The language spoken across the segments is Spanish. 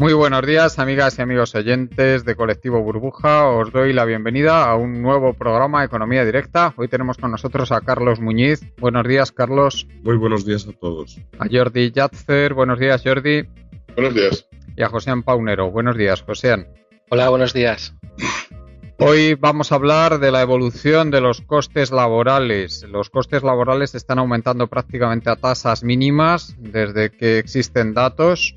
Muy buenos días, amigas y amigos oyentes de Colectivo Burbuja. Os doy la bienvenida a un nuevo programa Economía Directa. Hoy tenemos con nosotros a Carlos Muñiz. Buenos días, Carlos. Muy buenos días a todos. A Jordi Yatzer. Buenos días, Jordi. Buenos días. Y a Joséan Paunero. Buenos días, Joséan. Hola, buenos días. Hoy vamos a hablar de la evolución de los costes laborales. Los costes laborales están aumentando prácticamente a tasas mínimas desde que existen datos.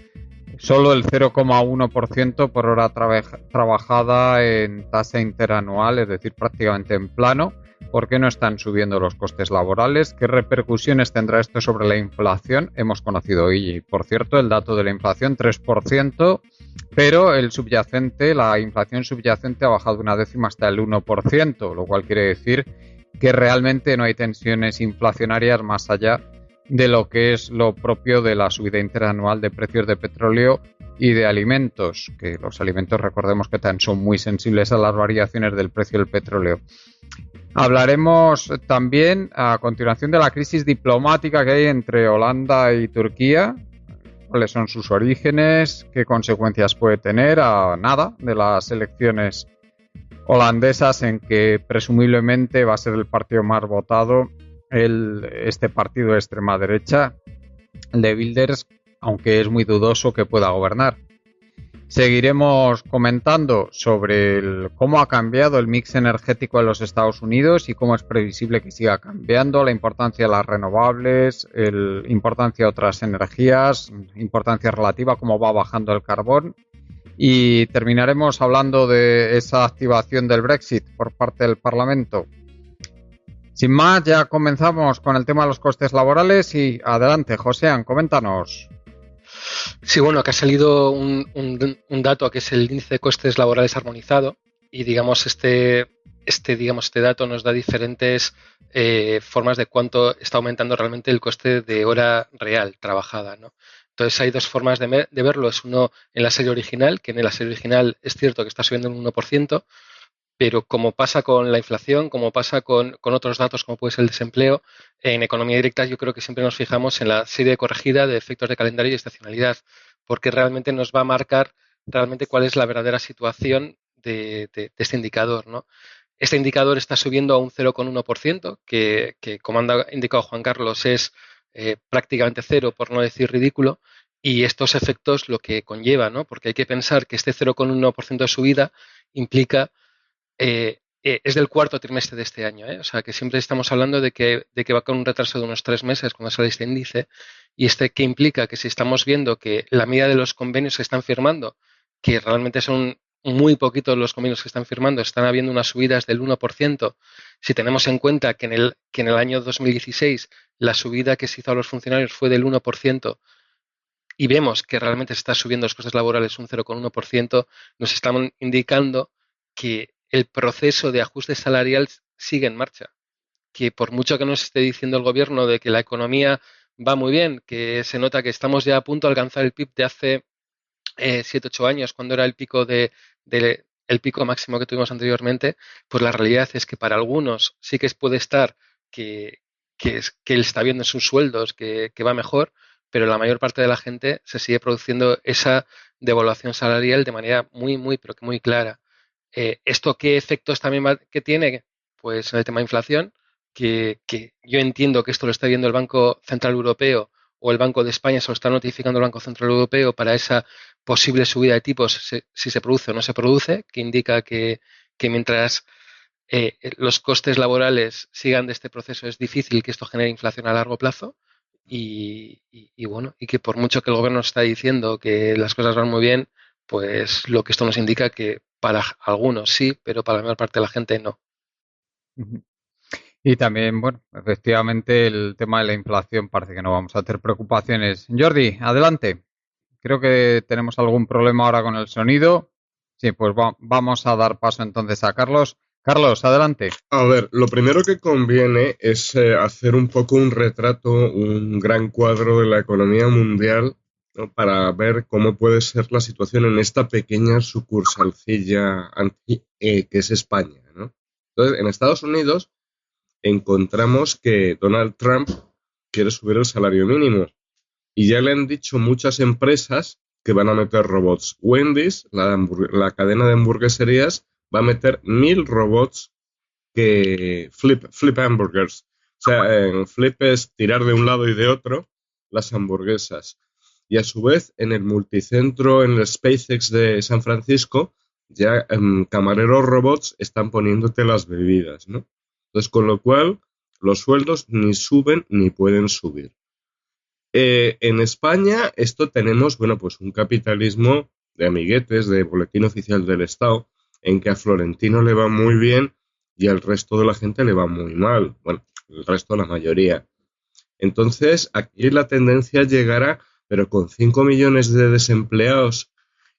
Solo el 0,1% por hora trabajada en tasa interanual, es decir, prácticamente en plano. ¿Por qué no están subiendo los costes laborales? ¿Qué repercusiones tendrá esto sobre la inflación? Hemos conocido hoy, por cierto, el dato de la inflación, 3%, pero el subyacente, la inflación subyacente ha bajado una décima hasta el 1%, lo cual quiere decir que realmente no hay tensiones inflacionarias más allá de lo que es lo propio de la subida interanual de precios de petróleo y de alimentos, que los alimentos recordemos que también son muy sensibles a las variaciones del precio del petróleo. Hablaremos también a continuación de la crisis diplomática que hay entre Holanda y Turquía, cuáles son sus orígenes, qué consecuencias puede tener a nada de las elecciones holandesas en que presumiblemente va a ser el partido más votado este partido de extrema derecha, el de Wilders, aunque es muy dudoso que pueda gobernar. Seguiremos comentando sobre cómo ha cambiado el mix energético de los Estados Unidos y cómo es previsible que siga cambiando, la importancia de las renovables, la importancia de otras energías, importancia relativa, cómo va bajando el carbón. Y terminaremos hablando de esa activación del Brexit por parte del Parlamento. Sin más, ya comenzamos con el tema de los costes laborales y adelante, Joséan, coméntanos. Sí, bueno, que ha salido un dato que es el índice de costes laborales armonizado y digamos este dato nos da diferentes formas de cuánto está aumentando realmente el coste de hora real trabajada, ¿no? Entonces hay dos formas de verlo. Es uno en la serie original, que en la serie original es cierto que está subiendo un 1%, pero como pasa con la inflación, como pasa con otros datos como puede ser el desempleo, en economía directa yo creo que siempre nos fijamos en la serie corregida de efectos de calendario y estacionalidad, porque realmente nos va a marcar realmente cuál es la verdadera situación de este indicador, ¿no? Este indicador está subiendo a un 0,1%, que como ha indicado Juan Carlos es prácticamente cero, por no decir ridículo, y estos efectos lo que conlleva, ¿no? Porque hay que pensar que este 0,1% de subida implica es del cuarto trimestre de este año, ¿eh? O sea que siempre estamos hablando de que va con un retraso de unos 3 meses cuando sale este índice, y que implica que si estamos viendo que la media de los convenios que están firmando, que realmente son muy poquitos los convenios que están firmando, están habiendo unas subidas del 1%, si tenemos en cuenta que en el año 2016 la subida que se hizo a los funcionarios fue del 1%, y vemos que realmente se está subiendo los costes laborales un 0,1%, nos están indicando que el proceso de ajuste salarial sigue en marcha, que por mucho que nos esté diciendo el gobierno de que la economía va muy bien, que se nota que estamos ya a punto de alcanzar el PIB de hace 7-8 años, cuando era el pico el pico máximo que tuvimos anteriormente, pues la realidad es que para algunos sí que puede estar que él está viendo en sus sueldos que va mejor, pero la mayor parte de la gente se sigue produciendo esa devaluación salarial de manera muy, pero que muy clara. ¿Esto qué efectos también que tiene? Pues en el tema de inflación, que yo entiendo que esto lo está viendo el Banco Central Europeo o el Banco de España, se lo está notificando el Banco Central Europeo para esa posible subida de tipos, si se produce o no se produce, que indica que mientras los costes laborales sigan de este proceso es difícil que esto genere inflación a largo plazo. Y bueno, y que por mucho que el gobierno está diciendo que las cosas van muy bien, pues lo que esto nos indica que para algunos sí, pero para la mayor parte de la gente no. Y también, bueno, efectivamente el tema de la inflación parece que no vamos a tener preocupaciones. Jordi, adelante. Creo que tenemos algún problema ahora con el sonido. Sí, pues vamos a dar paso entonces a Carlos. Carlos, adelante. A ver, lo primero que conviene es hacer un poco un retrato, un gran cuadro de la economía mundial, ¿no? Para ver cómo puede ser la situación en esta pequeña sucursalcilla que es España, ¿no? Entonces, en Estados Unidos encontramos que Donald Trump quiere subir el salario mínimo y ya le han dicho muchas empresas que van a meter robots. Wendy's, la cadena de hamburgueserías, va a meter 1000 robots que flip hamburgers. O sea, flip es tirar de un lado y de otro las hamburguesas. Y a su vez, en el multicentro, en el SpaceX de San Francisco, ya camareros robots están poniéndote las bebidas, ¿no? Entonces, con lo cual, los sueldos ni suben ni pueden subir. En España, esto tenemos, bueno, pues un capitalismo de amiguetes, de boletín oficial del Estado, en que a Florentino le va muy bien y al resto de la gente le va muy mal. Bueno, el resto, la mayoría. Entonces, aquí la tendencia llegará, pero con 5 millones de desempleados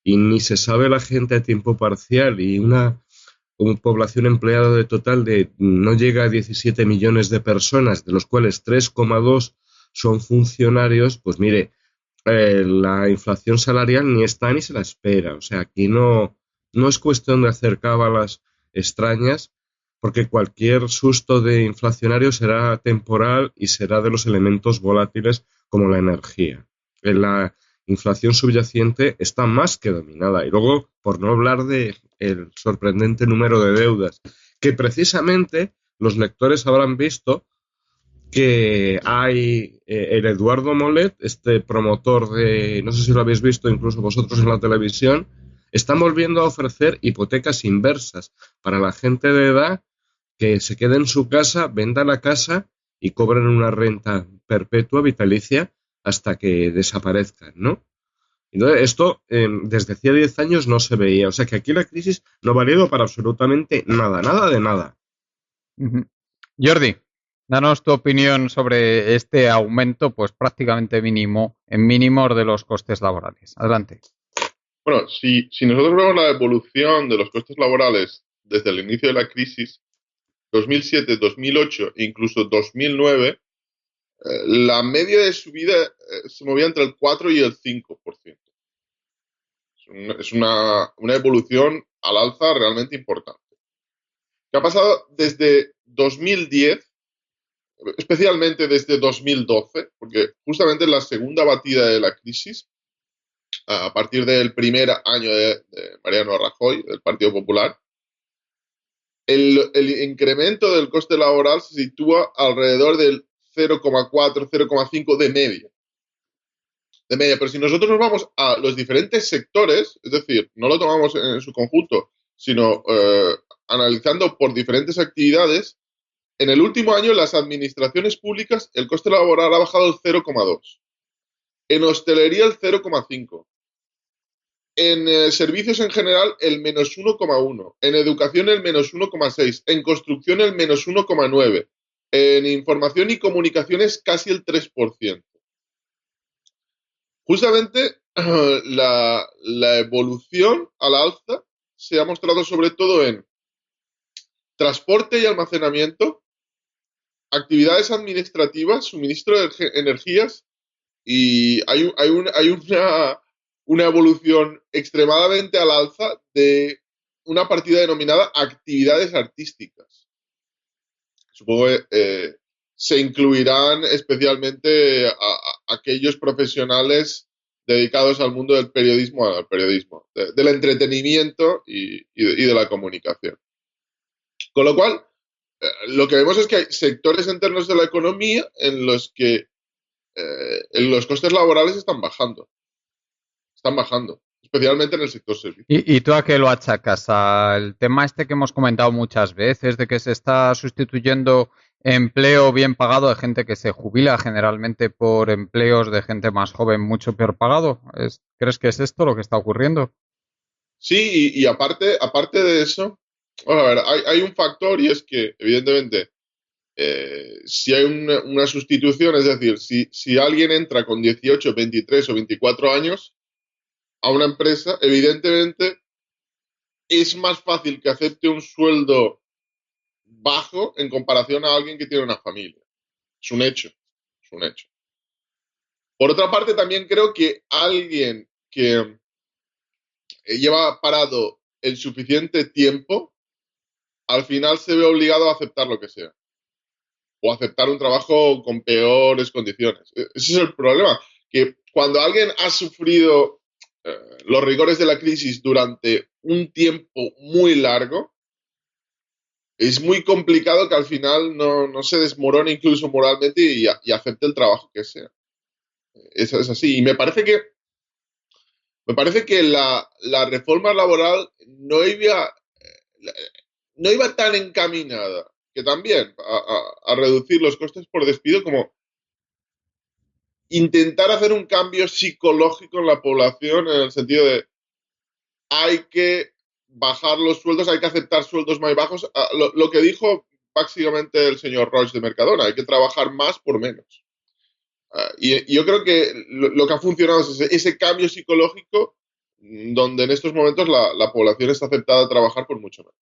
y ni se sabe la gente a tiempo parcial y una población empleada de total de no llega a 17 millones de personas, de los cuales 3,2 son funcionarios, pues mire, la inflación salarial ni está ni se la espera. O sea, aquí no es cuestión de hacer cábalas extrañas, porque cualquier susto de inflacionario será temporal y será de los elementos volátiles como la energía. La inflación subyacente está más que dominada. Y luego, por no hablar de el sorprendente número de deudas, que precisamente los lectores habrán visto que hay el Eduardo Molet, este promotor de, no sé si lo habéis visto incluso vosotros en la televisión, están volviendo a ofrecer hipotecas inversas para la gente de edad que se quede en su casa, venda la casa y cobren una renta perpetua vitalicia hasta que desaparezcan, ¿no? Entonces, esto desde hacía 10 años no se veía. O sea que aquí la crisis no ha valido para absolutamente nada, nada de nada. Jordi, danos tu opinión sobre este aumento, pues prácticamente mínimo, en mínimos de los costes laborales. Adelante. Bueno, si nosotros vemos la evolución de los costes laborales desde el inicio de la crisis, 2007, 2008 e incluso 2009, la media de subida se movía entre el 4 y el 5%. Es una evolución al alza realmente importante. ¿Qué ha pasado desde 2010, especialmente desde 2012? Porque justamente en la segunda batida de la crisis, a partir del primer año de Mariano Rajoy, del Partido Popular, el incremento del coste laboral se sitúa alrededor del 0,4, 0,5 de media. Pero si nosotros nos vamos a los diferentes sectores, es decir, no lo tomamos en su conjunto, sino analizando por diferentes actividades, en el último año en las administraciones públicas el coste laboral ha bajado el 0,2. En hostelería el 0,5. En servicios en general el menos 1,1. En educación el menos 1,6. En construcción el menos 1,9. En información y comunicaciones casi el 3%. Justamente la evolución a la alza se ha mostrado sobre todo en transporte y almacenamiento, actividades administrativas, suministro de energías, y hay una evolución extremadamente al alza de una partida denominada actividades artísticas. Supongo que se incluirán especialmente a aquellos profesionales dedicados al mundo del periodismo, del entretenimiento y de la comunicación. Con lo cual, lo que vemos es que hay sectores internos de la economía en los que los costes laborales están bajando, especialmente en el sector servicios. ¿Y tú a qué lo achacas? ¿Al tema este que hemos comentado muchas veces de que se está sustituyendo empleo bien pagado de gente que se jubila generalmente por empleos de gente más joven mucho peor pagado? ¿Crees que es esto lo que está ocurriendo? Sí, y aparte de eso, bueno, a ver, hay un factor, y es que, evidentemente, si hay una sustitución, es decir, si alguien entra con 18, 23 o 24 años a una empresa, evidentemente es más fácil que acepte un sueldo bajo en comparación a alguien que tiene una familia. Es un hecho. Por otra parte, también creo que alguien que lleva parado el suficiente tiempo, al final se ve obligado a aceptar lo que sea. O aceptar un trabajo con peores condiciones. Ese es el problema. Que cuando alguien ha sufrido los rigores de la crisis durante un tiempo muy largo, es muy complicado que al final no se desmorone incluso moralmente y acepte el trabajo que sea. Eso es así. Y me parece que la reforma laboral no iba tan encaminada, que también a reducir los costes por despido, como intentar hacer un cambio psicológico en la población, en el sentido de hay que bajar los sueldos, hay que aceptar sueldos más bajos. Lo que dijo básicamente el señor Roig de Mercadona, hay que trabajar más por menos. Y yo creo que lo que ha funcionado es ese cambio psicológico, donde en estos momentos la población está aceptada a trabajar por mucho menos.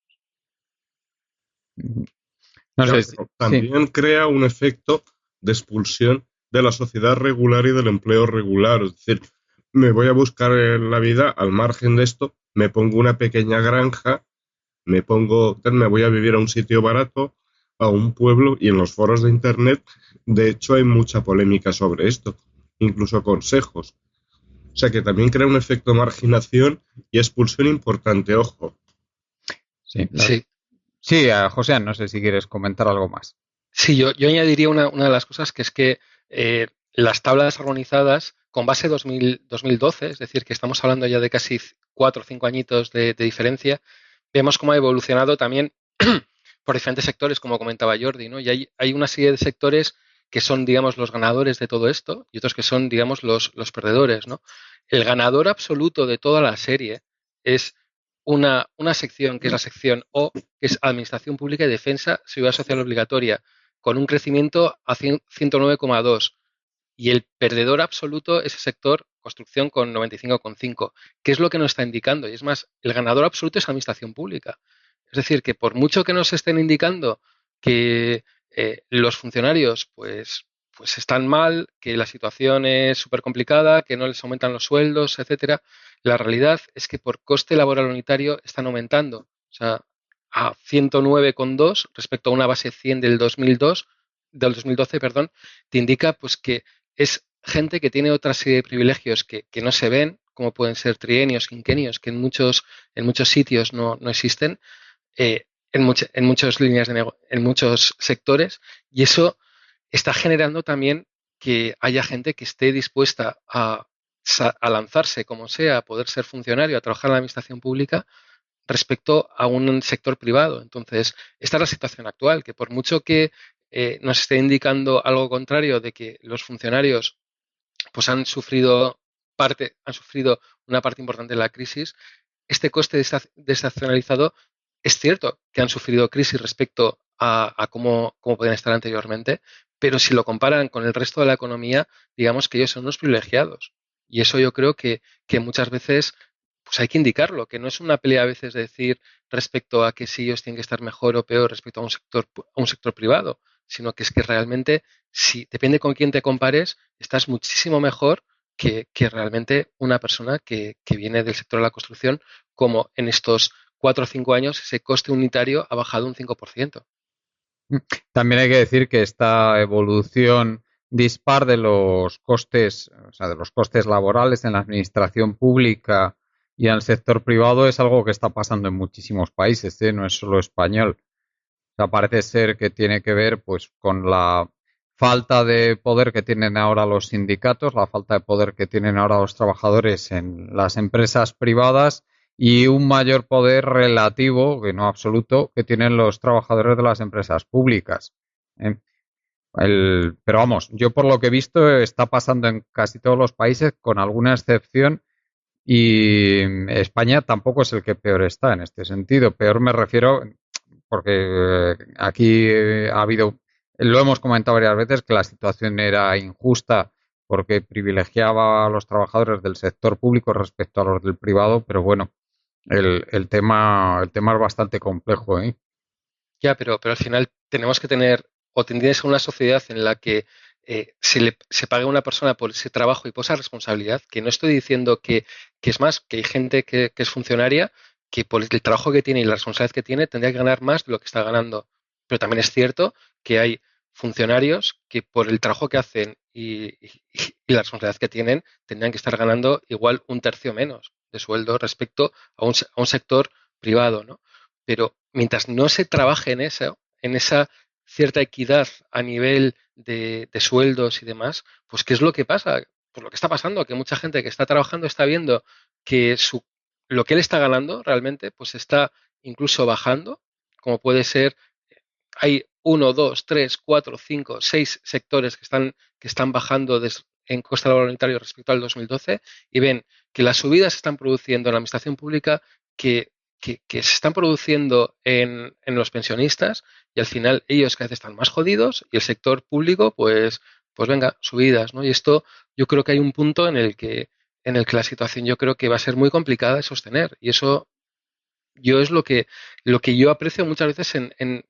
No Ya, sé si, pero sí. también crea un efecto de expulsión de la sociedad regular y del empleo regular. Es decir, me voy a buscar la vida al margen de esto, me pongo una pequeña granja, me voy a vivir a un sitio barato, a un pueblo, y en los foros de internet, de hecho, hay mucha polémica sobre esto, incluso consejos. O sea que también crea un efecto de marginación y expulsión importante, ojo. Sí, Sí. Sí, José, no sé si quieres comentar algo más. Sí, yo añadiría una de las cosas, que es que las tablas armonizadas con base 2012, es decir, que estamos hablando ya de casi 4 o 5 añitos de diferencia, vemos cómo ha evolucionado también por diferentes sectores, como comentaba Jordi, ¿no? Y hay una serie de sectores que son, digamos, los ganadores de todo esto y otros que son, digamos, los perdedores, ¿no? El ganador absoluto de toda la serie es una sección, que es la sección O, que es Administración Pública y Defensa, Seguridad Social Obligatoria, con un crecimiento a 109,2. Y el perdedor absoluto es el sector construcción con 95,5. ¿Qué es lo que nos está indicando? Y es más, el ganador absoluto es Administración Pública. Es decir, que por mucho que nos estén indicando que los funcionarios pues están mal, que la situación es súper complicada, que no les aumentan los sueldos, etcétera, la realidad es que por coste laboral unitario están aumentando. O sea, a 109,2 respecto a una base 100 del 2012, perdón, te indica pues que es gente que tiene otra serie de privilegios que no se ven, como pueden ser trienios, quinquenios, que en muchos sitios no existen, en muchas líneas en muchos sectores, y eso está generando también que haya gente que esté dispuesta a lanzarse como sea, a poder ser funcionario, a trabajar en la administración pública respecto a un sector privado. Entonces, esta es la situación actual, que por mucho que nos esté indicando algo contrario, de que los funcionarios pues han sufrido una parte importante de la crisis, este coste desestacionalizado es cierto que han sufrido crisis respecto a cómo podían estar anteriormente, pero si lo comparan con el resto de la economía, digamos que ellos son unos privilegiados. Y eso yo creo que muchas veces pues hay que indicarlo, que no es una pelea a veces de decir respecto a que si ellos tienen que estar mejor o peor respecto a un sector privado, sino que es que realmente, si depende con quién te compares, estás muchísimo mejor que realmente una persona que viene del sector de la construcción, como en estos 4 o 5 años ese coste unitario ha bajado un 5%. También hay que decir que esta evolución dispar de los costes, o sea, de los costes laborales en la administración pública y en el sector privado es algo que está pasando en muchísimos países, ¿eh? No es solo español. O sea, parece ser que tiene que ver pues con la falta de poder que tienen ahora los sindicatos, la falta de poder que tienen ahora los trabajadores en las empresas privadas y un mayor poder relativo, que no absoluto, que tienen los trabajadores de las empresas públicas. ¿Eh? Pero vamos, yo por lo que he visto está pasando en casi todos los países, con alguna excepción, y España tampoco es el que peor está en este sentido. Peor me refiero porque aquí ha habido, lo hemos comentado varias veces, que la situación era injusta porque privilegiaba a los trabajadores del sector público respecto a los del privado, pero bueno, el tema es bastante complejo, ¿eh? Ya, pero al final tenemos que tener, o tendría que ser una sociedad en la que se pague a una persona por ese trabajo y por esa responsabilidad, que no estoy diciendo que es más, que hay gente que es funcionaria, que por el trabajo que tiene y la responsabilidad que tiene tendría que ganar más de lo que está ganando. Pero también es cierto que hay funcionarios que por el trabajo que hacen y la responsabilidad que tienen tendrían que estar ganando igual un tercio menos de sueldo respecto a un sector privado, ¿no? Pero mientras no se trabaje en esa cierta equidad a nivel de sueldos y demás, pues ¿qué es lo que pasa? Pues lo que está pasando, que mucha gente que está trabajando está viendo que lo que él está ganando realmente pues está incluso bajando, como puede ser, hay 1, 2, 3, 4, 5, 6 sectores que están bajando en coste laboral unitario respecto al 2012 y ven que las subidas se están produciendo en la administración pública que se están produciendo en los pensionistas y al final ellos cada vez están más jodidos y el sector público pues venga, subidas, ¿no? Y esto yo creo que hay un punto en el que la situación yo creo que va a ser muy complicada de sostener y eso yo es lo que yo aprecio muchas veces en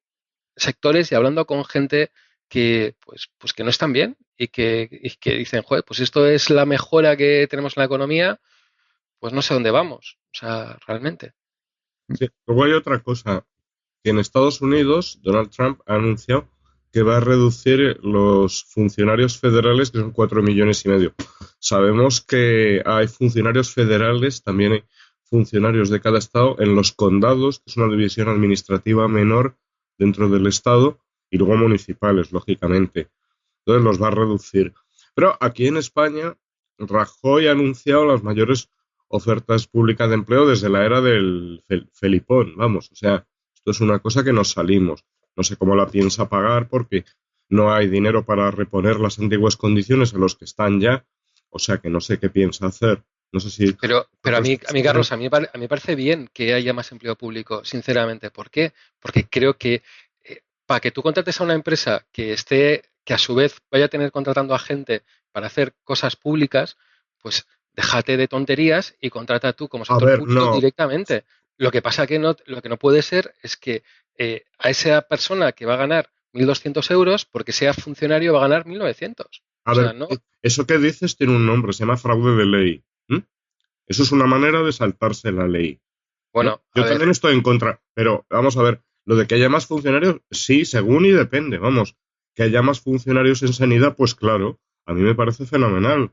sectores y hablando con gente que pues que no están bien y que dicen, joder, pues esto es la mejora que tenemos en la economía, pues no sé dónde vamos, o sea, realmente. Sí. Luego hay otra cosa, que en Estados Unidos Donald Trump ha anunciado que va a reducir los funcionarios federales, que son 4,5 millones. Sabemos que hay funcionarios federales, también hay funcionarios de cada estado en los condados, que es una división administrativa menor dentro del estado, y luego municipales, lógicamente. Entonces los va a reducir. Pero aquí en España, Rajoy ha anunciado las mayores ofertas públicas de empleo desde la era del Felipón, vamos, o sea, esto es una cosa que nos salimos. No sé cómo la piensa pagar porque no hay dinero para reponer las antiguas condiciones a los que están ya, o sea que no sé qué piensa hacer. No sé si... Pero a mí, Carlos, a mí me parece bien que haya más empleo público, sinceramente. ¿Por qué? Porque creo que para que tú contrates a una empresa que a su vez vaya a tener contratando a gente para hacer cosas públicas, pues déjate de tonterías y contrata tú como A sector ver, público no. directamente. Lo que pasa que lo que no puede ser es que a esa persona que va a ganar 1.200 euros, porque sea funcionario, va a ganar 1.900. A O sea, ver, no. eso que dices tiene un nombre, se llama fraude de ley. ¿Mm? Eso es una manera de saltarse la ley, ¿no? Bueno, a Yo ver, también estoy en contra, pero vamos a ver, lo de que haya más funcionarios, sí, según y depende, vamos, que haya más funcionarios en sanidad, pues claro, a mí me parece fenomenal,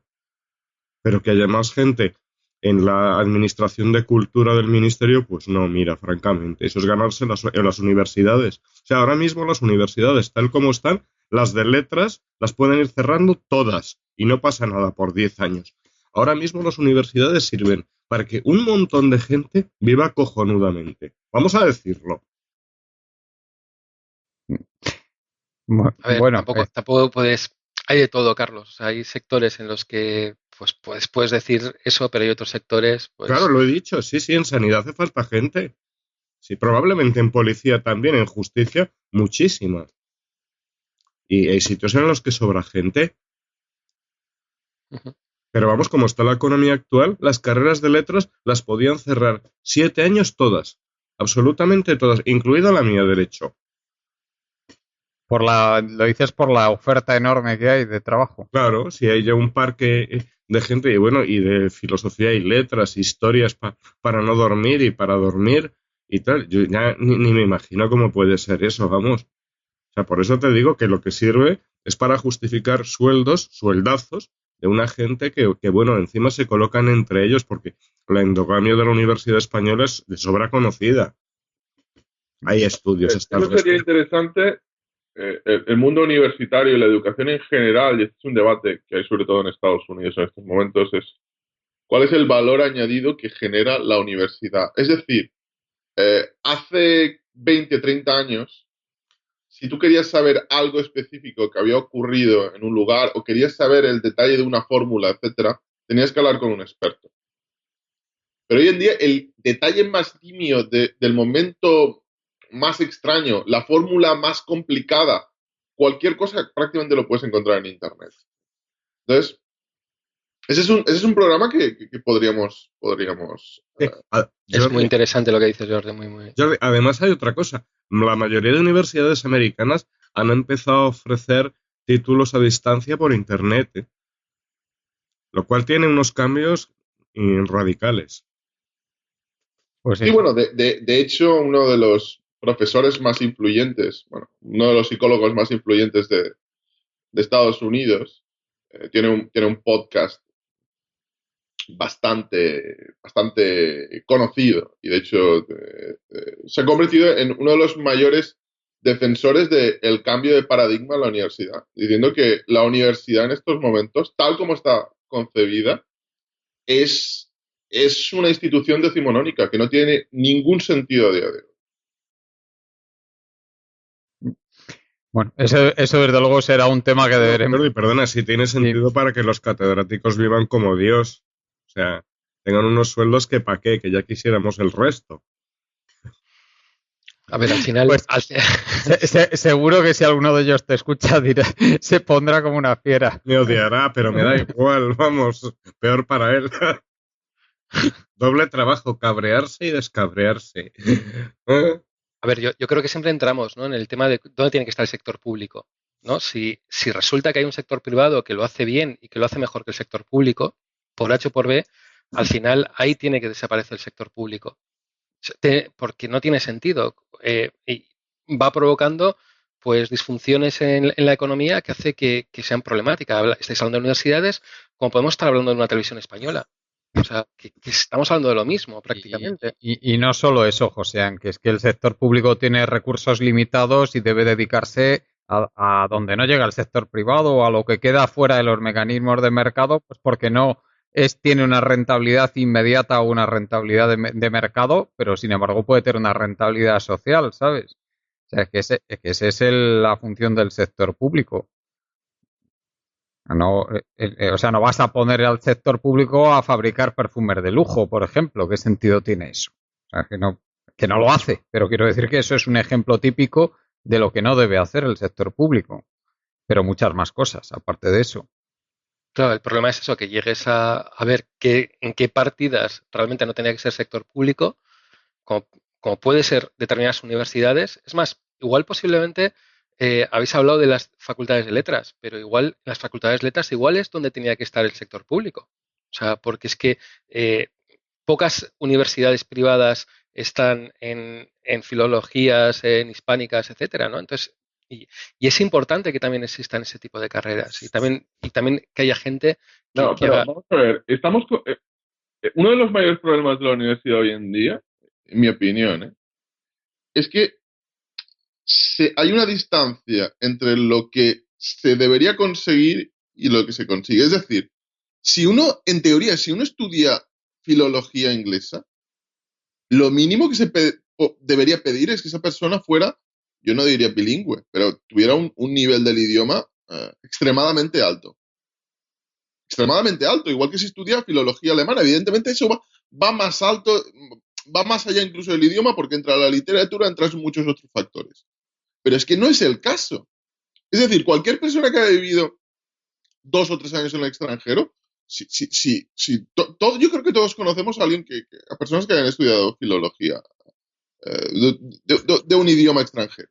pero que haya más gente en la administración de cultura del ministerio, pues no, mira, francamente, eso es ganarse en las universidades. O sea, ahora mismo las universidades, tal como están, las de letras las pueden ir cerrando todas y no pasa nada por 10 años. Ahora mismo las universidades sirven para que un montón de gente viva cojonudamente. Vamos a decirlo. a ver, Bueno, tampoco puedes. Hay de todo, Carlos. O sea, hay sectores en los que pues puedes decir eso, pero hay otros sectores, Claro, pues. lo he dicho, sí, sí, en sanidad hace falta gente. Sí, probablemente en policía también, en justicia, muchísima. Y hay sitios en los que sobra gente. Ujú. Pero vamos, como está la economía actual, las carreras de letras las podían cerrar 7 años todas. Absolutamente todas, incluida la mía, derecho. lo dices por la oferta enorme que hay de trabajo. Claro, si hay ya un parque de gente y bueno, y de filosofía y letras, historias para no dormir y para dormir y tal, yo ya ni me imagino cómo puede ser eso, vamos. O sea, por eso te digo que lo que sirve es para justificar sueldazos de una gente que, bueno, encima se colocan entre ellos porque la endogamia de la Universidad Española es de sobra conocida. Hay estudios hasta el Eso sería respecto. interesante. El mundo universitario y la educación en general, y este es un debate que hay sobre todo en Estados Unidos en estos momentos, es cuál es el valor añadido que genera la universidad. Es decir, hace 20, 30 años, si tú querías saber algo específico que había ocurrido en un lugar o querías saber el detalle de una fórmula, etcétera, tenías que hablar con un experto. Pero hoy en día el detalle más nimio del momento más extraño, la fórmula más complicada, cualquier cosa prácticamente lo puedes encontrar en Internet. Entonces, ese es un programa que podríamos Sí, Es muy Jordi, interesante lo que dices, Jordi, muy, muy. Jordi, además hay otra cosa. La mayoría de universidades americanas han empezado a ofrecer títulos a distancia por Internet, lo cual tiene unos cambios radicales. Pues Sí, sí. bueno, de hecho, uno de los profesores más influyentes, bueno, uno de los psicólogos más influyentes de Estados Unidos, tiene un podcast bastante conocido y de hecho se ha convertido en uno de los mayores defensores del cambio de paradigma en la universidad, diciendo que la universidad en estos momentos, tal como está concebida, es una institución decimonónica que no tiene ningún sentido a día de hoy. Bueno, eso desde luego será un tema que deberemos... Perdona, si tiene sentido para que los catedráticos vivan como Dios. O sea, tengan unos sueldos que pa' qué, que ya quisiéramos el resto. A ver, al final... Pues, seguro que si alguno de ellos te escucha, se pondrá como una fiera. Me odiará, pero me da igual, vamos, peor para él. Doble trabajo, cabrearse y descabrearse. A ver, yo creo que siempre entramos, ¿no?, en el tema de dónde tiene que estar el sector público, ¿no? Si resulta que hay un sector privado que lo hace bien y que lo hace mejor que el sector público, por H o por B, al final ahí tiene que desaparecer el sector público. Porque no tiene sentido. Y va provocando pues disfunciones en la economía que hace que sean problemáticas. Estáis hablando de universidades, como podemos estar hablando de una televisión española. O sea, que estamos hablando de lo mismo prácticamente. Y no solo eso, Joséan, que es que el sector público tiene recursos limitados y debe dedicarse a donde no llega el sector privado o a lo que queda fuera de los mecanismos de mercado, pues porque no tiene una rentabilidad inmediata o una rentabilidad de mercado, pero sin embargo puede tener una rentabilidad social, ¿sabes? O sea, que esa es la función del sector público. No, o sea, no vas a poner al sector público a fabricar perfumes de lujo, por ejemplo. ¿Qué sentido tiene eso? O sea, que no lo hace, pero quiero decir que eso es un ejemplo típico de lo que no debe hacer el sector público. Pero muchas más cosas, aparte de eso. Claro, el problema es eso, que llegues a ver en qué partidas realmente no tenía que ser sector público, como puede ser determinadas universidades. Es más, igual posiblemente habéis hablado de las facultades de letras, pero igual las facultades de letras igual es donde tenía que estar el sector público. O sea, porque es que pocas universidades privadas están en filologías, en hispánicas, etcétera, ¿no? Entonces, y es importante que también existan ese tipo de carreras y también que haya gente que... No, pero vamos a ver, uno de los mayores problemas de la universidad hoy en día, en mi opinión, es que hay una distancia entre lo que se debería conseguir y lo que se consigue. Es decir, en teoría, si uno estudia filología inglesa, lo mínimo que se debería pedir es que esa persona fuera, yo no diría bilingüe, pero tuviera un nivel del idioma extremadamente alto. Extremadamente alto, igual que si estudia filología alemana. Evidentemente eso va más alto, va más allá incluso del idioma, porque entra la literatura, entran muchos otros factores. Pero es que no es el caso. Es decir, cualquier persona que haya vivido 2 o 3 años en el extranjero, yo creo que todos conocemos a alguien a personas que hayan estudiado filología de un idioma extranjero.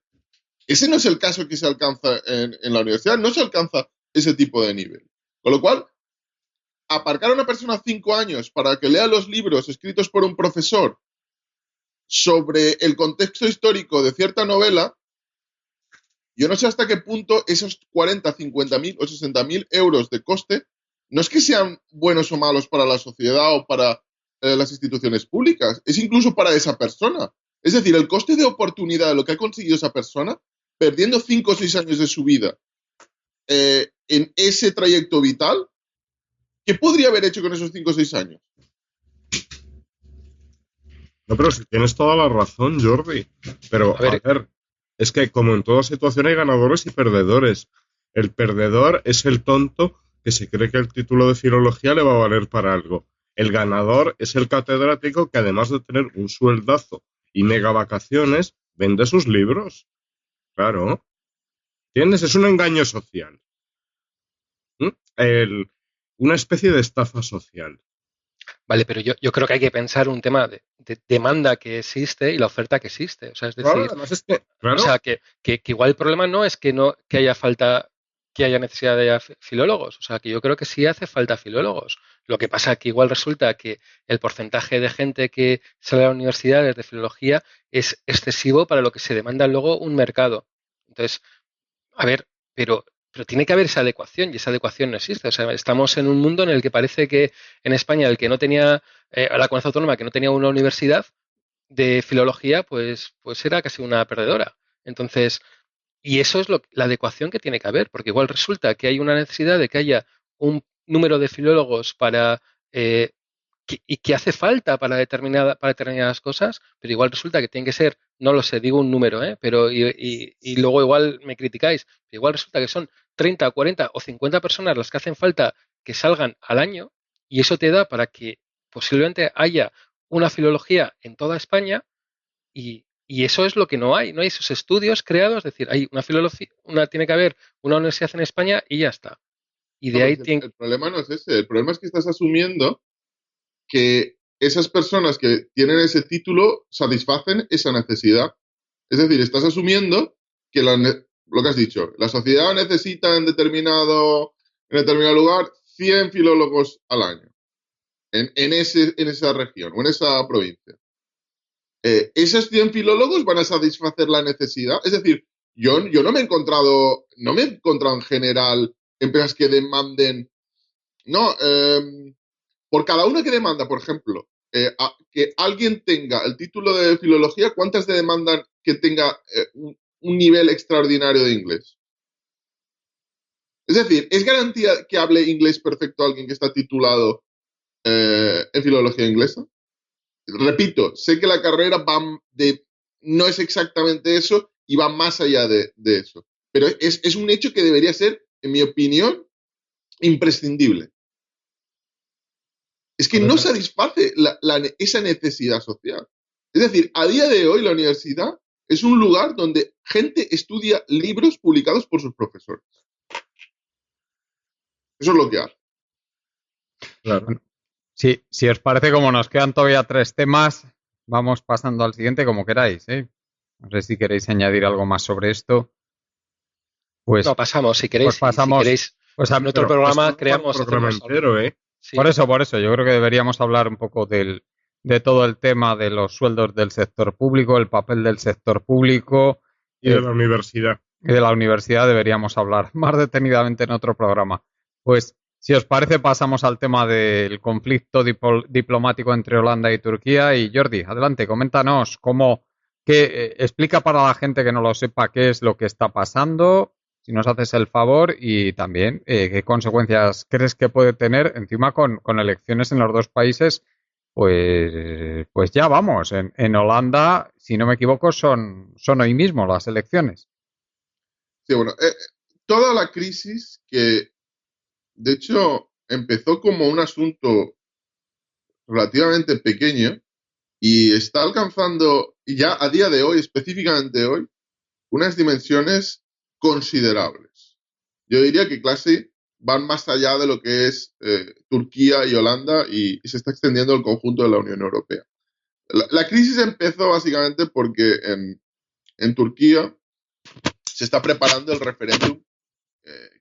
Ese no es el caso que se alcanza en la universidad, no se alcanza ese tipo de nivel. Con lo cual, aparcar a una persona 5 años para que lea los libros escritos por un profesor sobre el contexto histórico de cierta novela, yo no sé hasta qué punto esos 40, 50.000 o 60.000 euros de coste no es que sean buenos o malos para la sociedad o para las instituciones públicas, es incluso para esa persona. Es decir, el coste de oportunidad de lo que ha conseguido esa persona, perdiendo 5 o 6 años de su vida en ese trayecto vital, ¿qué podría haber hecho con esos 5 o 6 años? No, pero si tienes toda la razón, Jordi. Pero, a ver, es que como en toda situación hay ganadores y perdedores. El perdedor es el tonto que se cree que el título de filología le va a valer para algo. El ganador es el catedrático que, además de tener un sueldazo y mega vacaciones, vende sus libros. Claro. ¿Entiendes? Es un engaño social. Una especie de estafa social. Vale, pero yo creo que hay que pensar un tema de demanda que existe y la oferta que existe. O sea, es decir, claro, además es que, claro. O sea, que igual el problema no es que haya falta que haya necesidad de filólogos. O sea, que yo creo que sí hace falta filólogos. Lo que pasa que igual resulta que el porcentaje de gente que sale a las universidades de filología es excesivo para lo que se demanda luego un mercado. Entonces, a ver, pero tiene que haber esa adecuación y esa adecuación no existe. O sea, estamos en un mundo en el que parece que en España el que no tenía, la comunidad autónoma que no tenía una universidad de filología, pues era casi una perdedora. Entonces, y eso es la adecuación que tiene que haber, porque igual resulta que hay una necesidad de que haya un número de filólogos y que hace falta para determinadas cosas, pero igual resulta que tiene que ser, no lo sé, digo un número, pero y luego igual me criticáis, pero igual resulta que son 30, 40 o 50 personas las que hacen falta que salgan al año y eso te da para que posiblemente haya una filología en toda España y eso es lo que no hay esos estudios creados, es decir, hay una filología, tiene que haber una universidad en España y ya está. Y No, de ahí el problema no es ese, el problema es que estás asumiendo que esas personas que tienen ese título satisfacen esa necesidad. Es decir, estás asumiendo que lo que has dicho, la sociedad necesita en determinado lugar 100 filólogos al año en esa región o en esa provincia. ¿Esos 100 filólogos van a satisfacer la necesidad? Es decir, yo no me he encontrado en general empresas que demanden, no, por cada una que demanda, por ejemplo, que alguien tenga el título de filología, ¿cuántas te demandan que tenga un nivel extraordinario de inglés? Es decir, ¿es garantía que hable inglés perfecto alguien que está titulado en filología inglesa? Repito, sé que la carrera no es exactamente eso y va más allá de eso. Pero es un hecho que debería ser, en mi opinión, imprescindible. Es que no satisface esa necesidad social. Es decir, a día de hoy la universidad es un lugar donde gente estudia libros publicados por sus profesores. Eso es lo que hace. Claro. Sí, si os parece, como nos quedan todavía 3 temas, vamos pasando al siguiente como queráis, ¿eh? No sé si queréis añadir algo más sobre esto. Pues, no, pasamos, si queréis. pues pasamos. Si queréis, Pues en otro programa creamos. Un programa entero, ¿eh? Sí. Por eso, yo creo que deberíamos hablar un poco de todo el tema de los sueldos del sector público, el papel del sector público. Y de la universidad. Y de la universidad deberíamos hablar más detenidamente en otro programa. Pues, si os parece, pasamos al tema del conflicto diplomático entre Holanda y Turquía. Y Jordi, adelante, coméntanos explica para la gente que no lo sepa qué es lo que está pasando, si nos haces el favor, y también qué consecuencias crees que puede tener encima con elecciones en los dos países. Pues ya vamos, en Holanda, si no me equivoco, son hoy mismo las elecciones. Sí, bueno, toda la crisis que, de hecho, empezó como un asunto relativamente pequeño y está alcanzando, y ya a día de hoy, específicamente hoy, unas dimensiones considerables. Yo diría que casi van más allá de lo que es Turquía y Holanda y se está extendiendo al conjunto de la Unión Europea. La crisis empezó básicamente porque en Turquía se está preparando el referéndum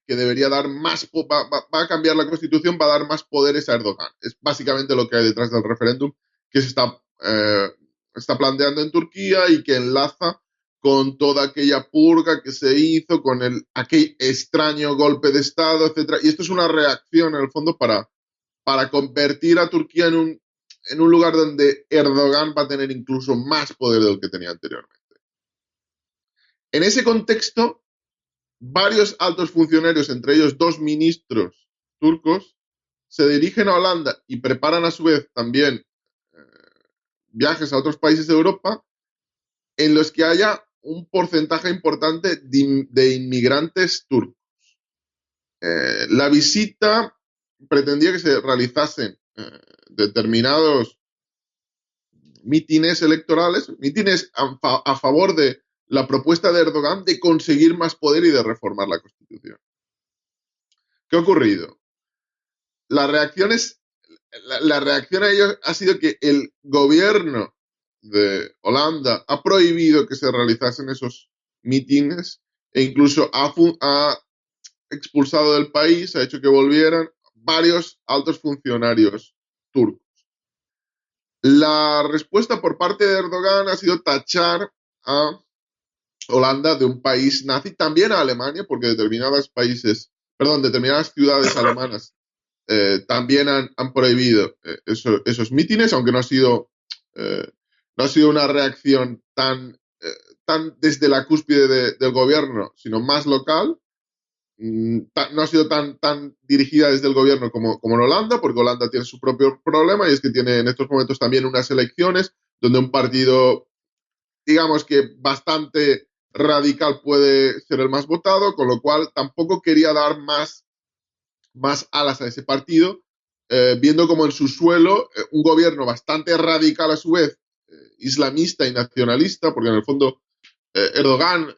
que debería dar más, va a cambiar la constitución, va a dar más poderes a Erdogan. Es básicamente lo que hay detrás del referéndum que se está planteando en Turquía y que enlaza con toda aquella purga que se hizo, con aquel extraño golpe de Estado, etcétera. Y esto es una reacción, en el fondo, para convertir a Turquía en un lugar donde Erdogan va a tener incluso más poder del que tenía anteriormente. En ese contexto, varios altos funcionarios, entre ellos 2 ministros turcos, se dirigen a Holanda y preparan a su vez también viajes a otros países de Europa en los que haya un porcentaje importante de inmigrantes turcos. La visita pretendía que se realizasen determinados mítines electorales, mítines a favor de la propuesta de Erdogan de conseguir más poder y de reformar la Constitución. ¿Qué ha ocurrido? La reacción a ello ha sido que el gobierno de Holanda ha prohibido que se realizasen esos mítines e incluso ha expulsado del país, ha hecho que volvieran varios altos funcionarios turcos. La respuesta por parte de Erdogan ha sido tachar a Holanda de un país nazi, también a Alemania, porque determinadas ciudades alemanas también han prohibido esos mítines, aunque no ha sido una reacción tan desde la cúspide del gobierno, sino más local. No ha sido tan dirigida desde el gobierno como en Holanda, porque Holanda tiene su propio problema, y es que tiene en estos momentos también unas elecciones donde un partido, digamos que bastante radical, puede ser el más votado, con lo cual tampoco quería dar más alas a ese partido, viendo como en su suelo un gobierno bastante radical a su vez, islamista y nacionalista, porque en el fondo Erdogan,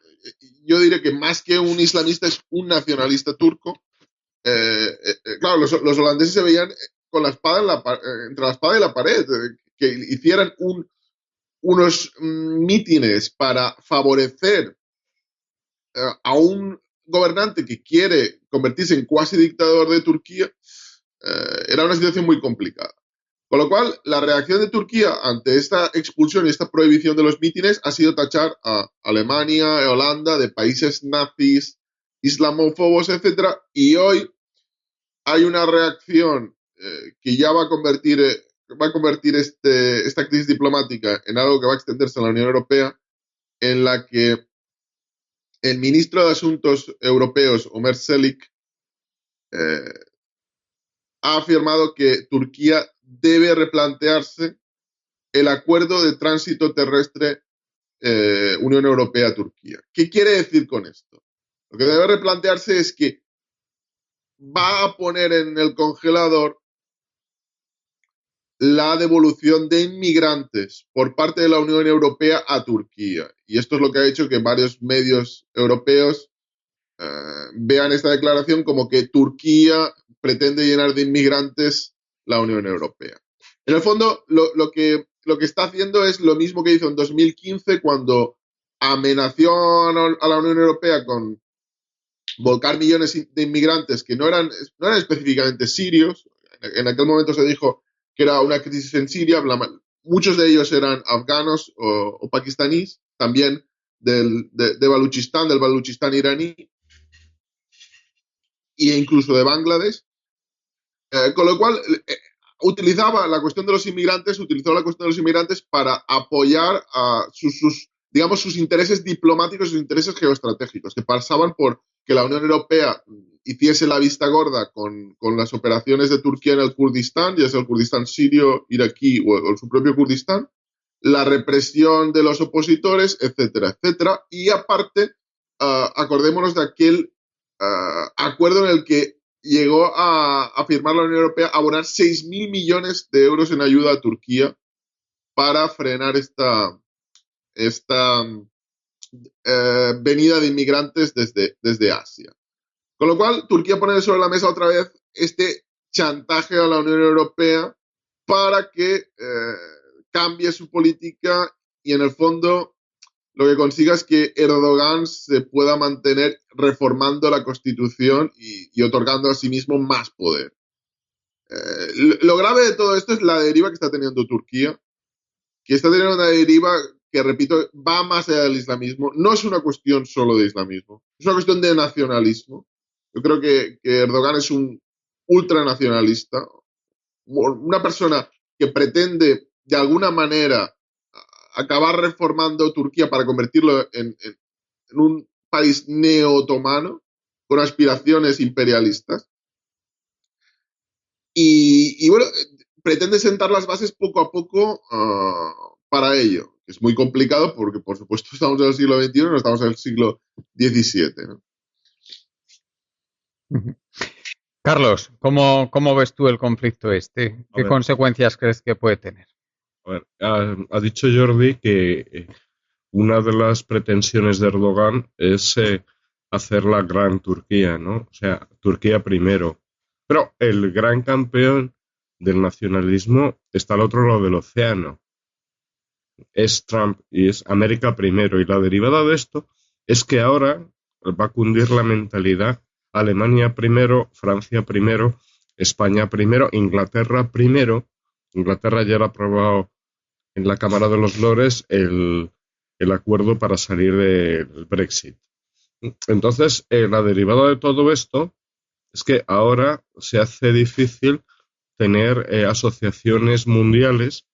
yo diré que más que un islamista es un nacionalista turco. Claro, los holandeses se veían con la espada entre la espada y la pared, que hicieran unos mítines para favorecer a un gobernante que quiere convertirse en cuasi dictador de Turquía, era una situación muy complicada. Con lo cual, la reacción de Turquía ante esta expulsión y esta prohibición de los mítines ha sido tachar a Alemania y Holanda de países nazis, islamófobos, etc. Y hoy hay una reacción que ya va a convertir esta crisis diplomática en algo que va a extenderse a la Unión Europea, en la que el ministro de Asuntos Europeos, Ömer Çelik, ha afirmado que Turquía debe replantearse el acuerdo de tránsito terrestre Unión Europea-Turquía. ¿Qué quiere decir con esto? Lo que debe replantearse es que va a poner en el congelador la devolución de inmigrantes por parte de la Unión Europea a Turquía. Y esto es lo que ha hecho que varios medios europeos vean esta declaración como que Turquía pretende llenar de inmigrantes la Unión Europea. En el fondo, lo que está haciendo es lo mismo que hizo en 2015, cuando amenazó a la Unión Europea con volcar millones de inmigrantes que no eran específicamente sirios. En aquel momento se dijo que era una crisis en Siria. Muchos de ellos eran afganos o pakistaníes, también del Baluchistán iraní, e incluso de Bangladesh. Con lo cual, utilizó la cuestión de los inmigrantes para apoyar a sus intereses diplomáticos, sus intereses geoestratégicos, que pasaban por que la Unión Europea hiciese la vista gorda con las operaciones de Turquía en el Kurdistán, ya sea el Kurdistán sirio, iraquí o su propio Kurdistán, la represión de los opositores, etcétera, etcétera. Y aparte, acordémonos de aquel acuerdo en el que llegó a firmar la Unión Europea, a abonar 6.000 millones de euros en ayuda a Turquía para frenar esta venida de inmigrantes desde Asia. Con lo cual, Turquía pone sobre la mesa otra vez este chantaje a la Unión Europea para que cambie su política, y en el fondo lo que consiga es que Erdogan se pueda mantener reformando la Constitución y otorgando a sí mismo más poder. Lo grave de todo esto es la deriva que está teniendo Turquía, que está teniendo una deriva que, repito, va más allá del islamismo. No es una cuestión solo de islamismo, es una cuestión de nacionalismo. Yo creo que Erdogan es un ultranacionalista, una persona que pretende de alguna manera acabar reformando Turquía para convertirlo en un país neo-otomano con aspiraciones imperialistas. Y bueno, pretende sentar las bases poco a poco para ello. Es muy complicado porque, por supuesto, estamos en el siglo XXI, no estamos en el siglo XVII, ¿no? Carlos, ¿cómo ves tú el conflicto este? ¿Qué consecuencias crees que puede tener? A ver, ha dicho Jordi que una de las pretensiones de Erdogan es hacer la gran Turquía, ¿no? O sea, Turquía primero. Pero el gran campeón del nacionalismo está al otro lado del océano. Es Trump y es América primero. Y la derivada de esto es que ahora va a cundir la mentalidad Alemania primero, Francia primero, España primero, Inglaterra primero. Inglaterra ya lo ha aprobado en la Cámara de los Lores el acuerdo para salir del Brexit. Entonces, la derivada de todo esto es que ahora se hace difícil tener asociaciones mundiales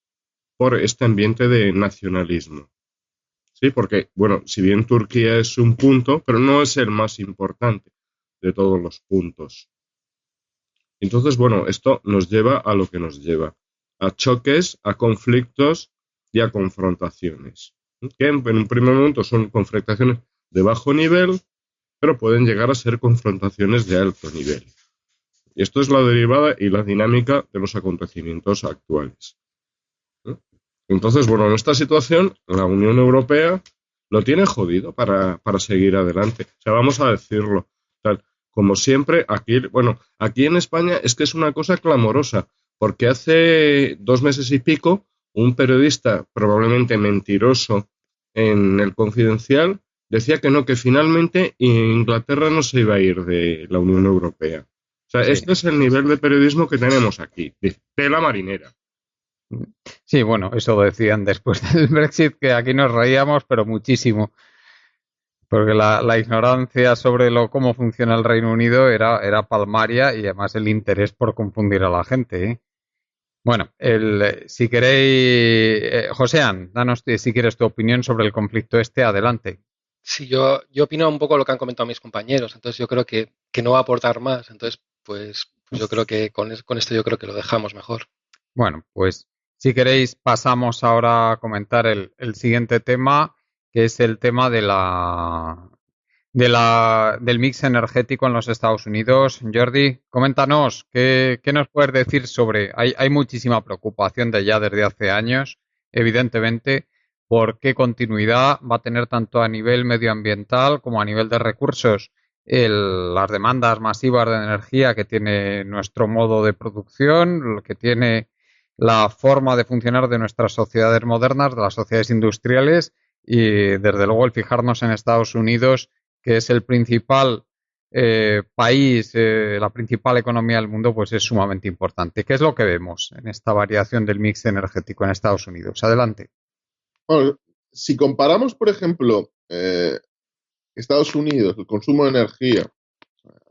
por este ambiente de nacionalismo. Sí, porque, bueno, si bien Turquía es un punto, pero no es el más importante de todos los puntos. Entonces, bueno, esto nos lleva a lo que nos lleva, a choques, a conflictos y a confrontaciones, que en un primer momento son confrontaciones de bajo nivel, pero pueden llegar a ser confrontaciones de alto nivel. Y esto es la derivada y la dinámica de los acontecimientos actuales. Entonces, bueno, en esta situación, la Unión Europea lo tiene jodido para seguir adelante. O sea, vamos a decirlo. Como siempre, aquí en España es que es una cosa clamorosa, porque hace 2 meses y pico, un periodista probablemente mentiroso en El Confidencial decía que no, que finalmente Inglaterra no se iba a ir de la Unión Europea. O sea, Sí. este es el nivel de periodismo que tenemos aquí, de tela marinera. Sí, bueno, eso decían después del Brexit, que aquí nos reíamos, pero muchísimo. Porque la ignorancia sobre cómo funciona el Reino Unido era palmaria y además el interés por confundir a la gente, ¿eh? Bueno, si queréis, Joséan, danos si quieres tu opinión sobre el conflicto adelante. Sí, yo opino un poco lo que han comentado mis compañeros, entonces yo creo que no va a aportar más, entonces pues yo creo que con esto yo creo que lo dejamos mejor. Bueno, pues si queréis pasamos ahora a comentar el siguiente tema, que es el tema del mix energético en los Estados Unidos. Jordi, coméntanos, ¿qué nos puedes decir sobre? Hay muchísima preocupación desde hace años, evidentemente, por qué continuidad va a tener tanto a nivel medioambiental como a nivel de recursos las demandas masivas de energía que tiene nuestro modo de producción, lo que tiene la forma de funcionar de nuestras sociedades modernas, de las sociedades industriales y, desde luego, el fijarnos en Estados Unidos, que es el principal país, la principal economía del mundo, pues es sumamente importante. ¿Qué es lo que vemos en esta variación del mix energético en Estados Unidos? Adelante. Bueno, si comparamos, por ejemplo, Estados Unidos, el consumo de energía,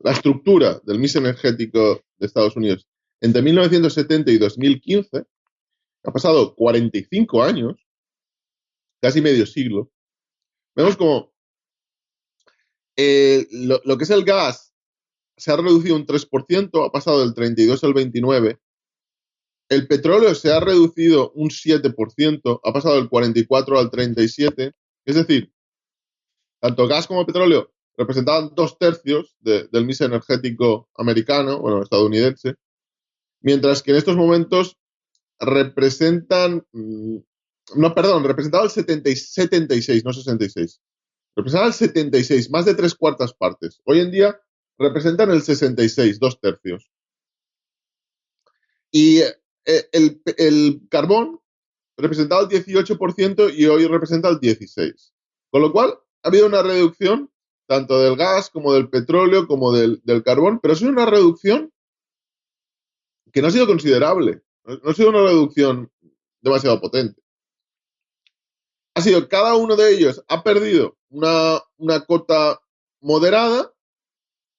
la estructura del mix energético de Estados Unidos entre 1970 y 2015, ha pasado 45 años, casi medio siglo, vemos como lo que es el gas se ha reducido un 3%, ha pasado del 32 al 29%. El petróleo se ha reducido un 7%, ha pasado del 44 al 37%. Es decir, tanto gas como petróleo representaban 2/3 del mix energético americano, bueno, estadounidense, mientras que en estos momentos representaban el 76, no 66. Representaban el 76, más de 3/4 partes. Hoy en día representan el 66, 2/3. Y el carbón representaba el 18% y hoy representa el 16%. Con lo cual, ha habido una reducción tanto del gas como del petróleo como del carbón, pero es una reducción que no ha sido considerable. No ha sido una reducción demasiado potente. Ha sido cada uno de ellos ha perdido una cota moderada,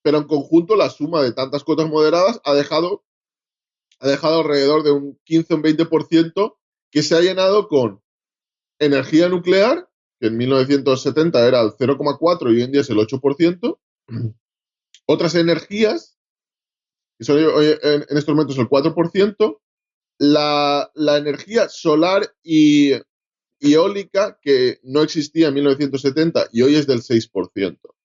pero en conjunto la suma de tantas cotas moderadas ha dejado alrededor de un 15 o un 20% que se ha llenado con energía nuclear, que en 1970 era el 0,4 y hoy en día es el 8%. Otras energías, que son en estos momentos el 4%. La energía solar y eólica, que no existía en 1970 y hoy es del 6%.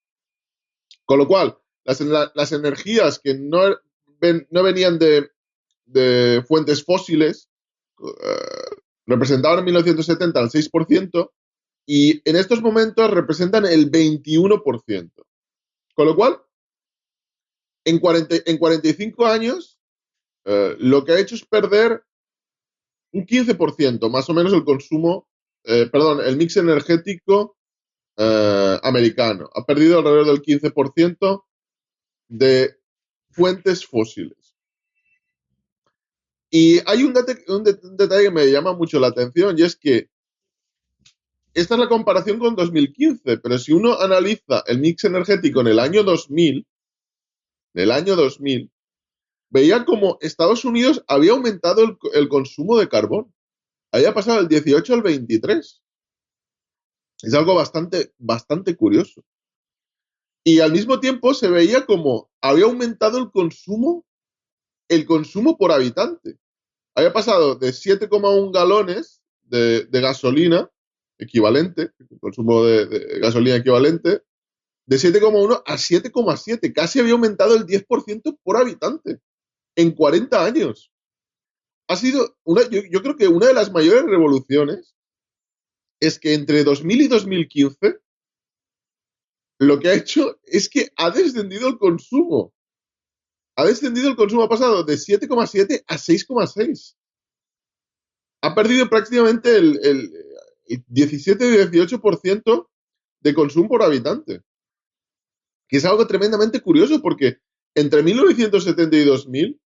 Con lo cual, las energías que no venían de fuentes fósiles representaban en 1970 el 6% y en estos momentos representan el 21%. Con lo cual, en 45 años, lo que ha hecho es perder un 15% más o menos el consumo, el mix energético americano. Ha perdido alrededor del 15%. de fuentes fósiles. Y hay un detalle que me llama mucho la atención, y es que esta es la comparación con 2015, pero si uno analiza el mix energético en el año 2000, veía como Estados Unidos había aumentado el consumo de carbón. Había pasado del 18 al 23. Es algo bastante curioso. Y al mismo tiempo se veía como había aumentado el consumo por habitante. Había pasado de 7,1 galones de gasolina equivalente, el consumo de gasolina equivalente, de 7,1 a 7,7. Casi había aumentado el 10% por habitante en 40 años. Ha sido yo creo que una de las mayores revoluciones es que entre 2000 y 2015 lo que ha hecho es que ha descendido el consumo. Ha pasado de 7,7 a 6,6. Ha perdido prácticamente el 17-18% de consumo por habitante. Que es algo tremendamente curioso porque entre 1970 y 2000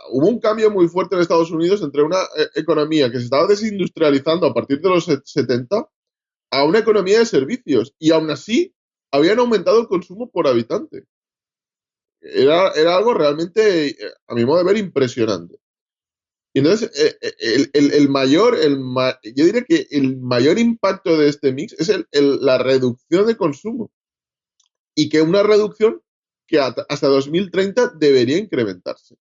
hubo un cambio muy fuerte en Estados Unidos entre una economía que se estaba desindustrializando a partir de los 70 a una economía de servicios. Y aún así habían aumentado el consumo por habitante. Era algo realmente, a mi modo de ver, impresionante. Y entonces, yo diría que el mayor impacto de este mix es la reducción de consumo. Y que una reducción que hasta 2030 debería incrementarse.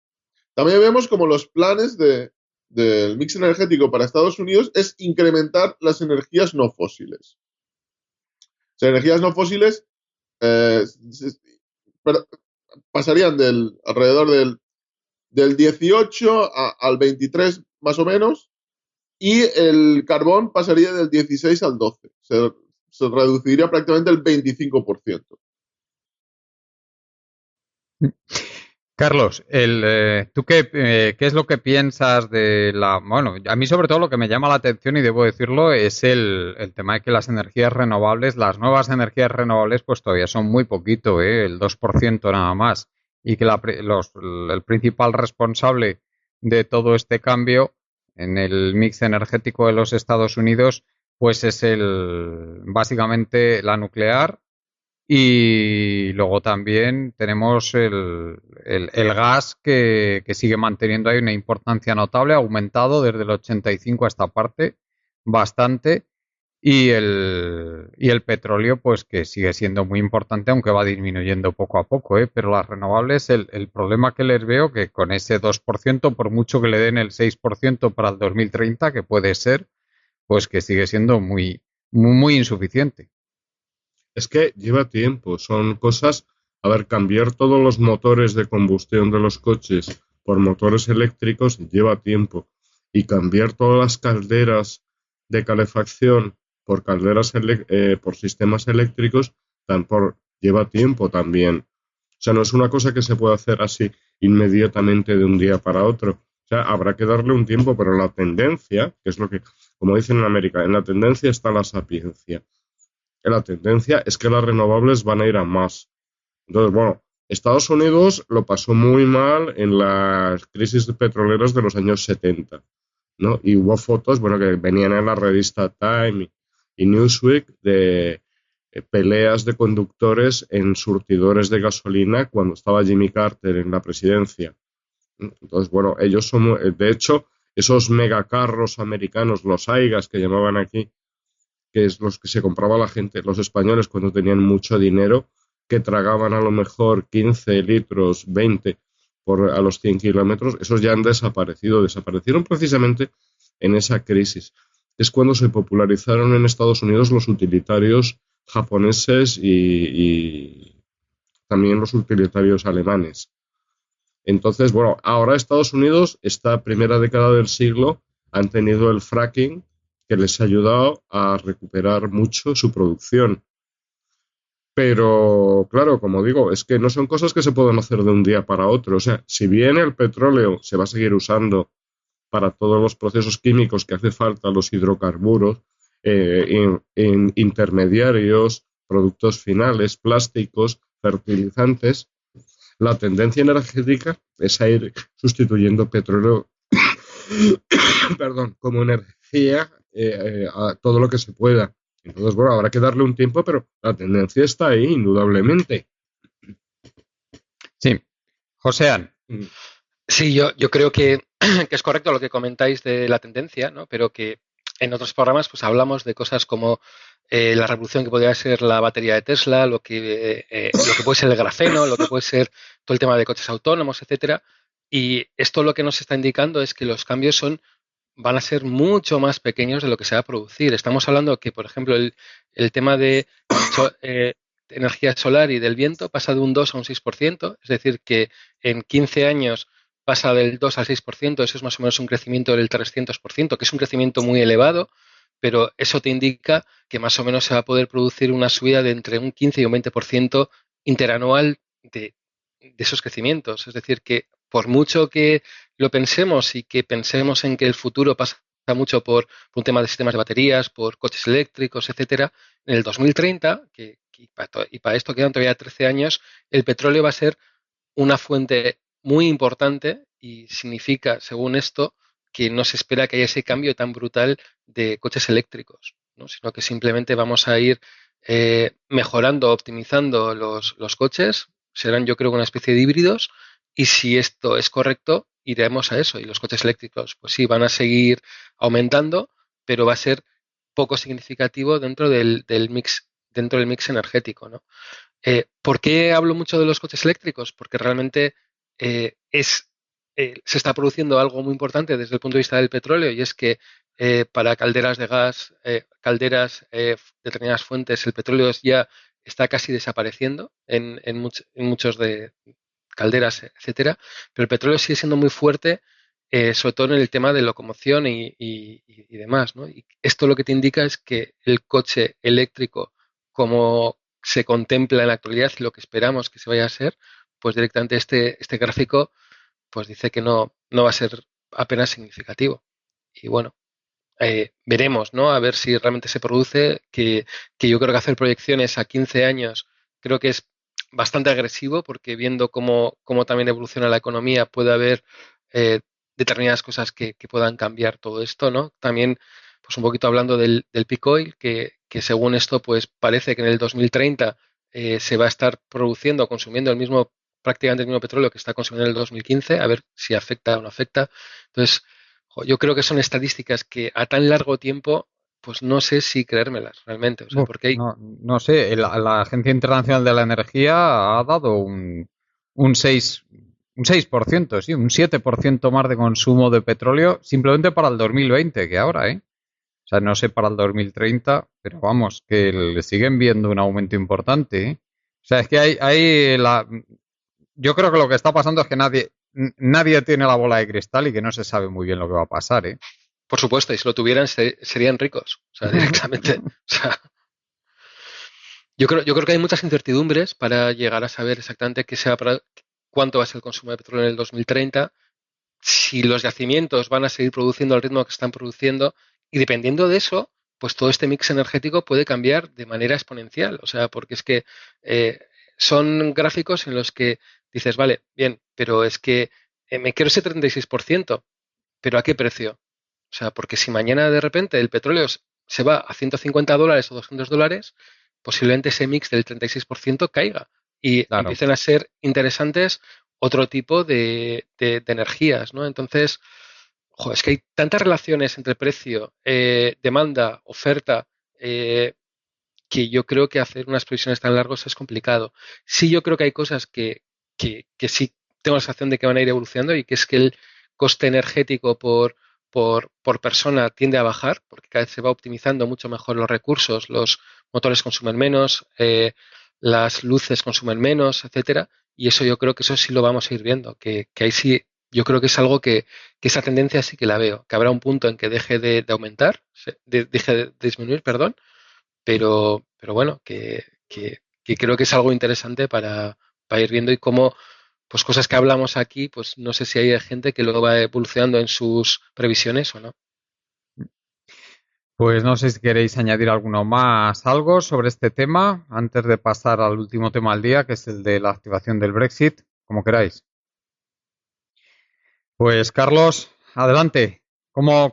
También vemos como los planes del mix energético para Estados Unidos es incrementar las energías no fósiles. Las energías no fósiles pasarían alrededor del 18 al 23 más o menos, y el carbón pasaría del 16 al 12. Se reduciría prácticamente el 25%. Carlos, ¿tú qué es lo que piensas de la... Bueno, a mí sobre todo lo que me llama la atención, y debo decirlo, es el tema de que las energías renovables, las nuevas energías renovables, pues todavía son muy poquito, el 2% nada más, y que el principal responsable de todo este cambio en el mix energético de los Estados Unidos, pues es básicamente la nuclear. Y luego también tenemos el gas que sigue manteniendo ahí una importancia notable, ha aumentado desde el 85 a esta parte bastante, y el petróleo pues que sigue siendo muy importante, aunque va disminuyendo poco a poco, pero las renovables, el problema que les veo que con ese 2%, por mucho que le den el 6% para el 2030, que puede ser, pues que sigue siendo muy, muy, muy insuficiente. Es que lleva tiempo, son cosas, a ver, cambiar todos los motores de combustión de los coches por motores eléctricos lleva tiempo, y cambiar todas las calderas de calefacción por por sistemas eléctricos lleva tiempo también. O sea, no es una cosa que se pueda hacer así inmediatamente de un día para otro. O sea, habrá que darle un tiempo, pero la tendencia, que es lo que, como dicen en América, en la tendencia está la sapiencia. La tendencia es que las renovables van a ir a más. Entonces, bueno, Estados Unidos lo pasó muy mal en las crisis petroleras de los años 70, ¿no? Y hubo fotos, bueno, que venían en la revista Time y Newsweek de peleas de conductores en surtidores de gasolina cuando estaba Jimmy Carter en la presidencia. Entonces, bueno, ellos son, de hecho, esos megacarros americanos, los Aigas que llamaban aquí, que es los que se compraba la gente, los españoles cuando tenían mucho dinero, que tragaban a lo mejor 15 litros, 20 a los 100 kilómetros, esos ya han desaparecido. Desaparecieron precisamente en esa crisis. Es cuando se popularizaron en Estados Unidos los utilitarios japoneses y también los utilitarios alemanes. Entonces, bueno, ahora Estados Unidos, esta primera década del siglo, han tenido el fracking, que les ha ayudado a recuperar mucho su producción. Pero, claro, como digo, es que no son cosas que se puedan hacer de un día para otro. O sea, si bien el petróleo se va a seguir usando para todos los procesos químicos que hace falta, los hidrocarburos, en intermediarios, productos finales, plásticos, fertilizantes, La tendencia energética es a ir sustituyendo petróleo perdón, como energía a todo lo que se pueda. Entonces, bueno, habrá que darle un tiempo, pero la tendencia está ahí, indudablemente. Sí. Joséan. Sí, yo creo que es correcto lo que comentáis de la tendencia, ¿no? Pero que en otros programas pues hablamos de cosas como la revolución que podría ser la batería de Tesla, lo que puede ser el grafeno, lo que puede ser todo el tema de coches autónomos, etcétera. Y esto lo que nos está indicando es que los cambios van a ser mucho más pequeños de lo que se va a producir. Estamos hablando que, por ejemplo, el tema de energía solar y del viento pasa de un 2 a un 6%, es decir, que en 15 años pasa del 2 al 6%, eso es más o menos un crecimiento del 300%, que es un crecimiento muy elevado, pero eso te indica que más o menos se va a poder producir una subida de entre un 15 y un 20% interanual de esos crecimientos. Es decir, que por mucho que lo pensemos y que pensemos en que el futuro pasa mucho por un tema de sistemas de baterías, por coches eléctricos, etcétera, en el 2030, y para esto quedan todavía 13 años, el petróleo va a ser una fuente muy importante y significa, según esto, que no se espera que haya ese cambio tan brutal de coches eléctricos, ¿no? Sino que simplemente vamos a ir mejorando, optimizando los coches, serán yo creo una especie de híbridos, y si esto es correcto, iremos a eso. Y los coches eléctricos, pues sí, van a seguir aumentando, pero va a ser poco significativo dentro del mix energético, ¿no? ¿Por qué hablo mucho de los coches eléctricos? Porque realmente se está produciendo algo muy importante desde el punto de vista del petróleo, y es que para calderas de gas, determinadas fuentes, el petróleo ya está casi desapareciendo en muchos de calderas, etcétera, pero el petróleo sigue siendo muy fuerte, sobre todo en el tema de locomoción y demás, ¿no? Y esto lo que te indica es que el coche eléctrico, como se contempla en la actualidad y lo que esperamos que se vaya a ser, pues directamente este gráfico pues dice que no va a ser apenas significativo. Y bueno, veremos, ¿no? A ver si realmente se produce, que yo creo que hacer proyecciones a 15 años creo que es bastante agresivo, porque viendo cómo también evoluciona la economía puede haber determinadas cosas que puedan cambiar todo esto, ¿no? También, pues un poquito hablando del peak oil, que según esto, pues parece que en el 2030 se va a estar produciendo, consumiendo prácticamente el mismo petróleo que está consumiendo en el 2015, a ver si afecta o no afecta. Entonces, yo creo que son estadísticas que a tan largo tiempo, pues no sé si creérmelas realmente. O sea, porque hay. No sé, la Agencia Internacional de la Energía ha dado un 6%, sí, un 7% más de consumo de petróleo simplemente para el 2020 que ahora, ¿eh? O sea, no sé para el 2030, pero vamos, que le siguen viendo un aumento importante, ¿eh? O sea, es que yo creo que lo que está pasando es que nadie tiene la bola de cristal y que no se sabe muy bien lo que va a pasar, ¿eh? Por supuesto, y si lo tuvieran serían ricos, o sea, directamente. O sea, yo creo que hay muchas incertidumbres para llegar a saber exactamente cuánto va a ser el consumo de petróleo en el 2030, si los yacimientos van a seguir produciendo al ritmo que están produciendo, y dependiendo de eso, pues todo este mix energético puede cambiar de manera exponencial. O sea, porque es que son gráficos en los que dices, vale, bien, pero es que me quiero ese 36%, pero ¿a qué precio? O sea, porque si mañana de repente el petróleo se va a $150 o $200, posiblemente ese mix del 36% caiga y Claro. empiecen a ser interesantes otro tipo de energías, ¿no? Entonces, es que hay tantas relaciones entre precio, demanda, oferta, que yo creo que hacer unas previsiones tan largas es complicado. Sí, yo creo que hay cosas que sí tengo la sensación de que van a ir evolucionando, y que es que el coste energético por persona tiende a bajar, porque cada vez se va optimizando mucho mejor los recursos, los motores consumen menos, las luces consumen menos, etcétera, y eso yo creo que eso sí lo vamos a ir viendo, que ahí sí, yo creo que es algo que esa tendencia sí que la veo, que habrá un punto en que deje de aumentar, deje de disminuir, perdón, pero bueno, que creo que es algo interesante para ir viendo, y cómo, pues cosas que hablamos aquí, pues no sé si hay gente que luego va evolucionando en sus previsiones o no. Pues no sé si queréis añadir algo sobre este tema antes de pasar al último tema del día, que es el de la activación del Brexit. como queráis. Pues Carlos, adelante. ¿Cómo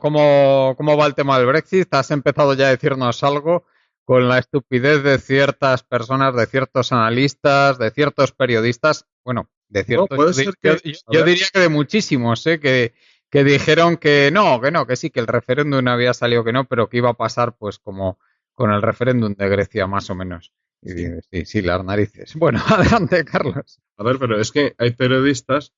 va el tema del Brexit? Has empezado ya a decirnos algo con la estupidez de ciertas personas, de ciertos analistas, de ciertos periodistas. Bueno, de ciertos. No, puede ser que, yo diría que de muchísimos, que dijeron que no, que sí, que el referéndum había salido que no, pero que iba a pasar pues como con el referéndum de Grecia, más o menos. Y sí, las narices. Bueno, adelante, Carlos. A ver, pero es que hay periodistas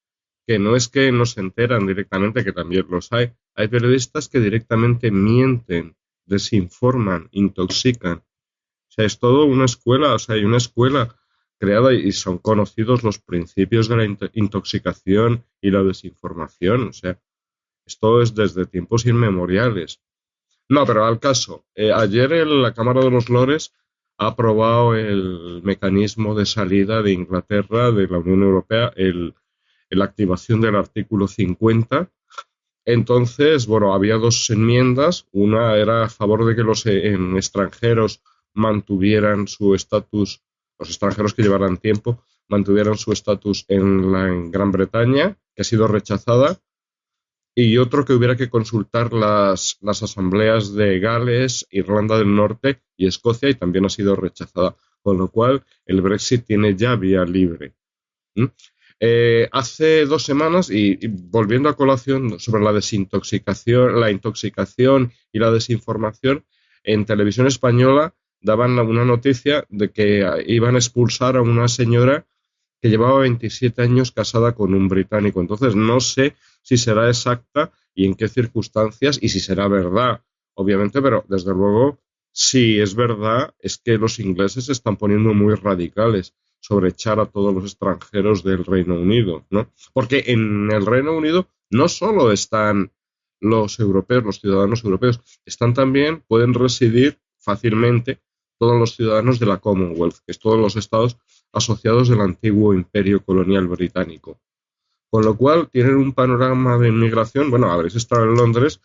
que no es que no se enteran directamente, que también los hay. Hay periodistas que directamente mienten, desinforman, intoxican. O sea, es todo una escuela, o sea, hay una escuela creada y son conocidos los principios de la intoxicación y la desinformación. O sea, esto es desde tiempos inmemoriales. No, pero al caso, ayer la Cámara de los Lores ha aprobado el mecanismo de salida de Inglaterra de la Unión Europea, la activación del artículo 50. Entonces, bueno, había dos enmiendas. Una era a favor de que los extranjeros mantuvieran su estatus, los extranjeros que llevaran tiempo, mantuvieran su estatus en Gran Bretaña, que ha sido rechazada. Y otro que hubiera que consultar las asambleas de Gales, Irlanda del Norte y Escocia, y también ha sido rechazada. Con lo cual, el Brexit tiene ya vía libre. Hace 2 semanas, y volviendo a colación sobre la desintoxicación, la intoxicación y la desinformación, en Televisión Española daban una noticia de que iban a expulsar a una señora que llevaba 27 años casada con un británico. Entonces, no sé si será exacta y en qué circunstancias y si será verdad, obviamente, pero desde luego, si es verdad, es que los ingleses se están poniendo muy radicales sobre echar a todos los extranjeros del Reino Unido, ¿no? Porque en el Reino Unido no solo están los europeos, los ciudadanos europeos, están también, pueden residir fácilmente todos los ciudadanos de la Commonwealth, que es todos los estados asociados del antiguo imperio colonial británico. Con lo cual tienen un panorama de inmigración. Bueno, habréis estado en Londres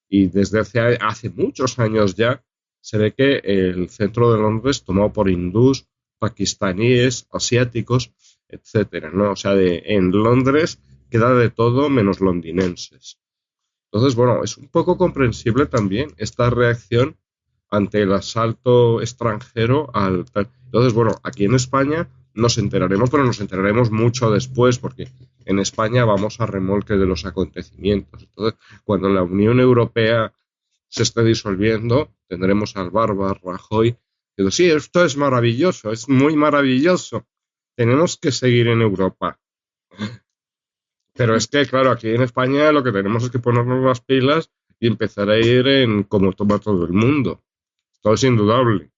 y desde hace muchos años ya se ve que el centro de Londres tomado por hindús, pakistaníes, asiáticos, etcétera, ¿no? O sea, en Londres queda de todo menos londinenses. Entonces, bueno, es un poco comprensible también esta reacción ante el asalto extranjero al tal. Entonces, bueno, aquí en España nos enteraremos, pero nos enteraremos mucho después, porque en España vamos a remolque de los acontecimientos. Entonces, cuando la Unión Europea se esté disolviendo, tendremos al Bárbaro Rajoy diciendo, sí, esto es maravilloso, es muy maravilloso, tenemos que seguir en Europa. Pero es que, claro, aquí en España lo que tenemos es que ponernos las pilas y empezar a ir en como toma todo el mundo. Esto es indudable.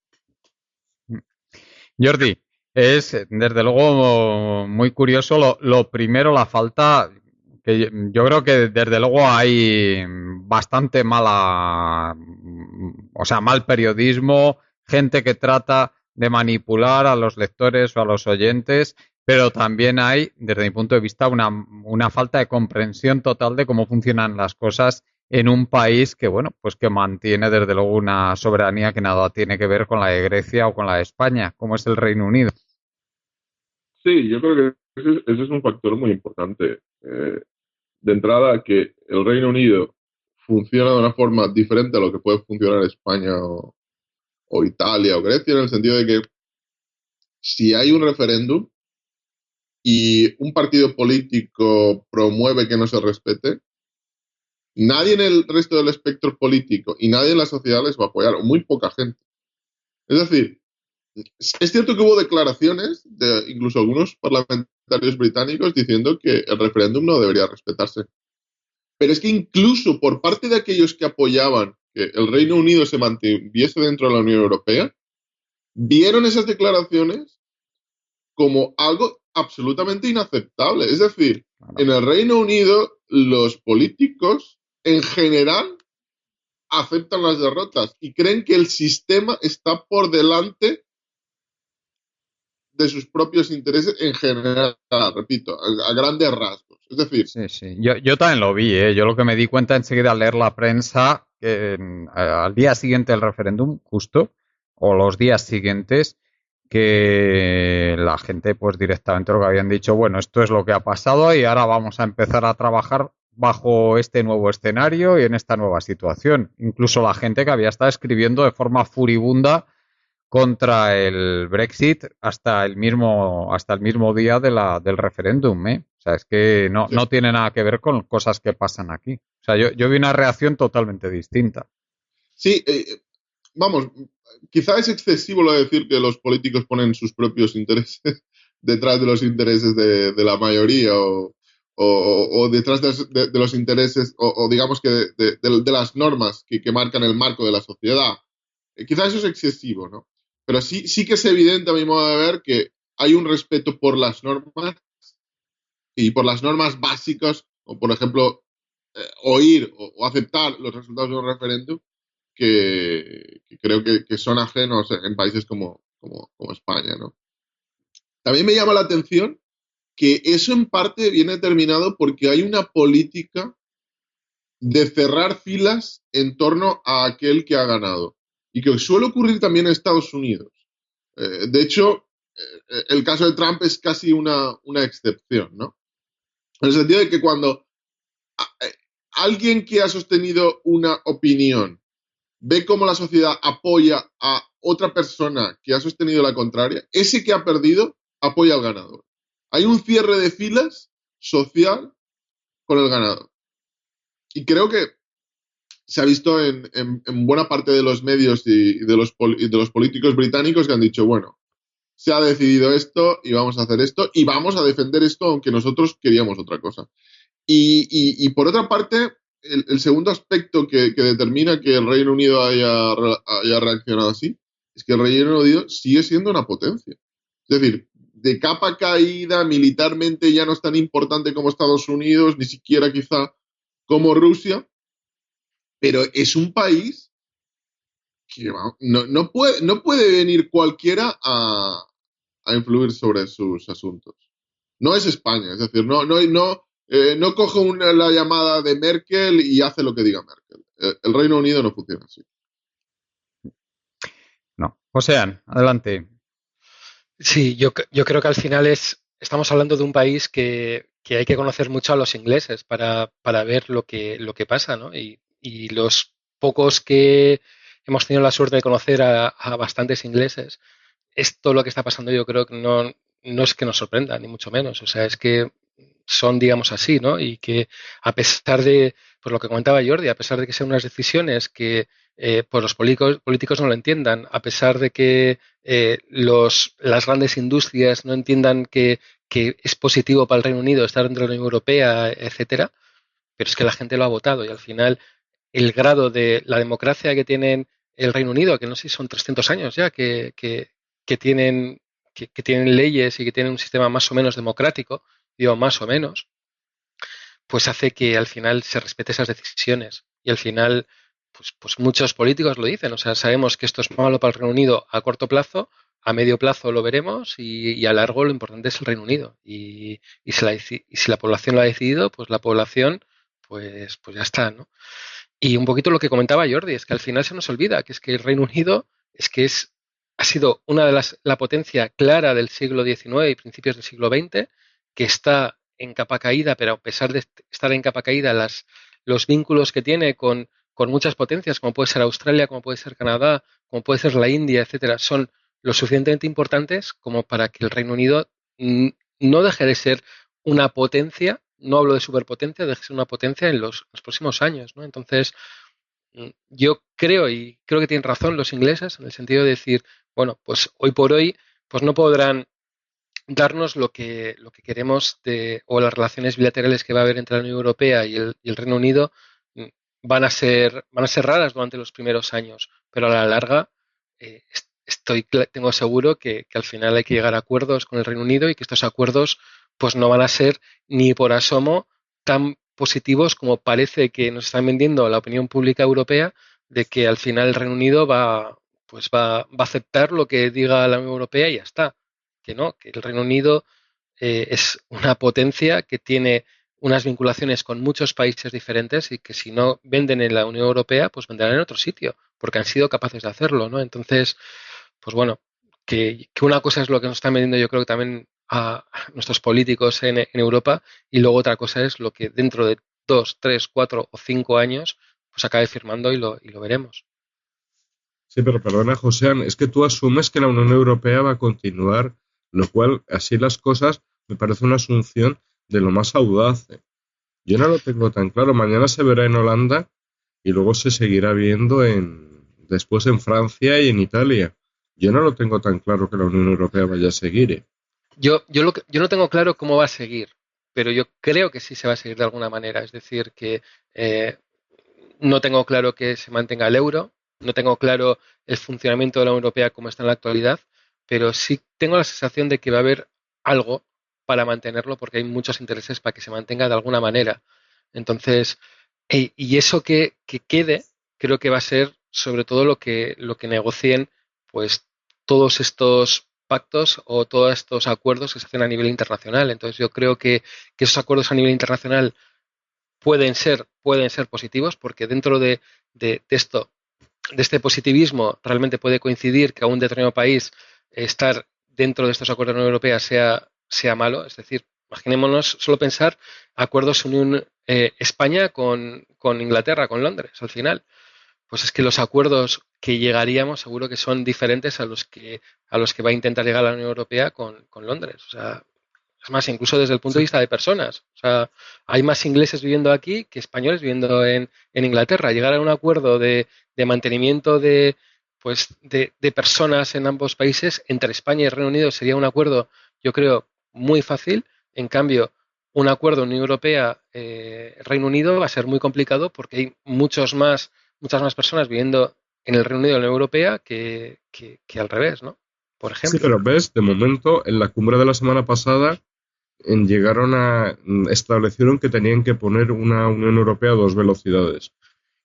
Jordi, es desde luego muy curioso lo primero, la falta, que yo creo que desde luego hay bastante mal periodismo, gente que trata de manipular a los lectores o a los oyentes, pero también hay, desde mi punto de vista, una falta de comprensión total de cómo funcionan las cosas en un país que, bueno, pues que mantiene desde luego una soberanía que nada tiene que ver con la de Grecia o con la de España, como es el Reino Unido. Sí, yo creo que ese es un factor muy importante. De entrada, que el Reino Unido funciona de una forma diferente a lo que puede funcionar España o Italia o Grecia, en el sentido de que si hay un referéndum y un partido político promueve que no se respete, nadie en el resto del espectro político y nadie en la sociedad les va a apoyar, o muy poca gente. Es decir, es cierto que hubo declaraciones de incluso algunos parlamentarios británicos diciendo que el referéndum no debería respetarse. Pero es que incluso por parte de aquellos que apoyaban que el Reino Unido se mantuviese dentro de la Unión Europea, vieron esas declaraciones como algo absolutamente inaceptable. Es decir, en el Reino Unido los políticos en general aceptan las derrotas y creen que el sistema está por delante de sus propios intereses en general, repito, a grandes rasgos. Es decir... Sí. Yo también lo vi, ¿eh? Yo lo que me di cuenta enseguida al leer la prensa, que al día siguiente del referéndum, justo, o los días siguientes, que la gente pues directamente lo que habían dicho, bueno, esto es lo que ha pasado y ahora vamos a empezar a trabajar bajo este nuevo escenario y en esta nueva situación. Incluso la gente que había estado escribiendo de forma furibunda contra el Brexit hasta el mismo día del referéndum, ¿eh? O sea, es que Sí, no tiene nada que ver con cosas que pasan aquí. O sea, yo vi una reacción totalmente distinta. sí, vamos, quizá es excesivo lo de decir que los políticos ponen sus propios intereses detrás de los intereses de la mayoría o detrás de los intereses o digamos que de las normas que marcan el marco de la sociedad. Quizá eso es excesivo, ¿no? Pero sí que es evidente a mi modo de ver que hay un respeto por las normas y por las normas básicas, o por ejemplo, oír o aceptar los resultados de un referéndum que creo que son ajenos en países como España, ¿no? También me llama la atención que eso en parte viene determinado porque hay una política de cerrar filas en torno a aquel que ha ganado y que suele ocurrir también en Estados Unidos. De hecho, el caso de Trump es casi una excepción, ¿no? En el sentido de que cuando alguien que ha sostenido una opinión ve cómo la sociedad apoya a otra persona que ha sostenido la contraria, ese que ha perdido apoya al ganador. Hay un cierre de filas social con el ganador. Y creo que se ha visto en buena parte de los medios y de los políticos británicos que han dicho, bueno, se ha decidido esto y vamos a hacer esto y vamos a defender esto aunque nosotros queríamos otra cosa. Y por otra parte, el segundo aspecto que determina que el Reino Unido haya reaccionado así es que el Reino Unido sigue siendo una potencia. Es decir, de capa caída, militarmente ya no es tan importante como Estados Unidos, ni siquiera quizá como Rusia, pero es un país que no puede venir cualquiera a influir sobre sus asuntos. No es España, es decir, no coge la llamada de Merkel y hace lo que diga Merkel. El Reino Unido no funciona así. No. Osean, adelante. Sí, yo creo que al final estamos hablando de un país que hay que conocer mucho a los ingleses para ver lo que pasa, ¿no? Y los pocos que hemos tenido la suerte de conocer a bastantes ingleses, esto lo que está pasando yo creo que no es que nos sorprenda, ni mucho menos. O sea, es que son, digamos así, ¿no? Y que a pesar de, pues lo que comentaba Jordi, a pesar de que sean unas decisiones que pues los políticos no lo entiendan, a pesar de que las grandes industrias no entiendan que es positivo para el Reino Unido estar dentro de la Unión Europea, etcétera, pero es que la gente lo ha votado y al final el grado de la democracia que tienen el Reino Unido, que no sé si son 300 años ya, que tienen, que tienen leyes y que tienen un sistema más o menos democrático, digo más o menos, pues hace que al final se respete esas decisiones. Y al final, pues muchos políticos lo dicen. O sea, sabemos que esto es malo para el Reino Unido a corto plazo, a medio plazo lo veremos y a largo lo importante es el Reino Unido. Y si la población lo ha decidido, pues la población, pues ya está, ¿no? Y un poquito lo que comentaba Jordi, es que al final se nos olvida que es que el Reino Unido ha sido una de la potencia clara del siglo XIX y principios del siglo XX, que está en capa caída, pero a pesar de estar en capa caída, los vínculos que tiene con muchas potencias, como puede ser Australia, como puede ser Canadá, como puede ser la India, etcétera, son lo suficientemente importantes como para que el Reino Unido no deje de ser una potencia, no hablo de superpotencia, deje de ser una potencia en los próximos años, ¿no? Entonces, yo creo, y creo que tienen razón los ingleses, en el sentido de decir, bueno, pues hoy por hoy, pues no podrán darnos lo que queremos o las relaciones bilaterales que va a haber entre la Unión Europea y el Reino Unido van a ser raras durante los primeros años, pero a la larga tengo seguro que al final hay que llegar a acuerdos con el Reino Unido y que estos acuerdos pues no van a ser ni por asomo tan positivos como parece que nos están vendiendo la opinión pública europea de que al final el Reino Unido va a aceptar lo que diga la Unión Europea y ya está. Que no, que el Reino Unido es una potencia que tiene unas vinculaciones con muchos países diferentes y que si no venden en la Unión Europea, pues venderán en otro sitio, porque han sido capaces de hacerlo, ¿no? Entonces, pues bueno, que una cosa es lo que nos están vendiendo, yo creo que también a nuestros políticos en Europa, y luego otra cosa es lo que dentro de 2, 3, 4 o 5 años pues acabe firmando y lo veremos. Sí, pero perdona, José, es que tú asumes que la Unión Europea va a continuar, lo cual, así las cosas, me parece una asunción de lo más audaz. Yo no lo tengo tan claro. Mañana se verá en Holanda y luego se seguirá viendo después en Francia y en Italia. Yo no lo tengo tan claro que la Unión Europea vaya a seguir. Yo no tengo claro cómo va a seguir, pero yo creo que sí se va a seguir de alguna manera. Es decir, que eh, no tengo claro que se mantenga el euro, no tengo claro el funcionamiento de la Unión Europea como está en la actualidad, pero sí tengo la sensación de que va a haber algo para mantenerlo porque hay muchos intereses para que se mantenga de alguna manera. Entonces, y eso que quede, creo que va a ser sobre todo lo que negocien pues todos estos pactos o todos estos acuerdos que se hacen a nivel internacional. Entonces, yo creo que esos acuerdos a nivel internacional pueden ser positivos porque dentro de esto, de este positivismo, realmente puede coincidir que a un determinado país estar dentro de estos acuerdos de la Unión Europea sea malo. Es decir, imaginémonos solo pensar acuerdos Unión España con Inglaterra, con Londres, al final. Pues es que los acuerdos que llegaríamos seguro que son diferentes a los que va a intentar llegar la Unión Europea con Londres. O sea, es más, incluso desde el punto de Sí, vista de personas. O sea, hay más ingleses viviendo aquí que españoles viviendo en Inglaterra. Llegar a un acuerdo de mantenimiento de personas en ambos países, entre España y Reino Unido, sería un acuerdo, yo creo, muy fácil. En cambio, un acuerdo Unión Europea-Reino Unido va a ser muy complicado porque hay muchas más personas viviendo en el Reino Unido y en la Unión Europea que al revés, ¿no? Por sí, ejemplo. pero ves, de momento, en la cumbre de la semana pasada, establecieron que tenían que poner una Unión Europea a 2 velocidades.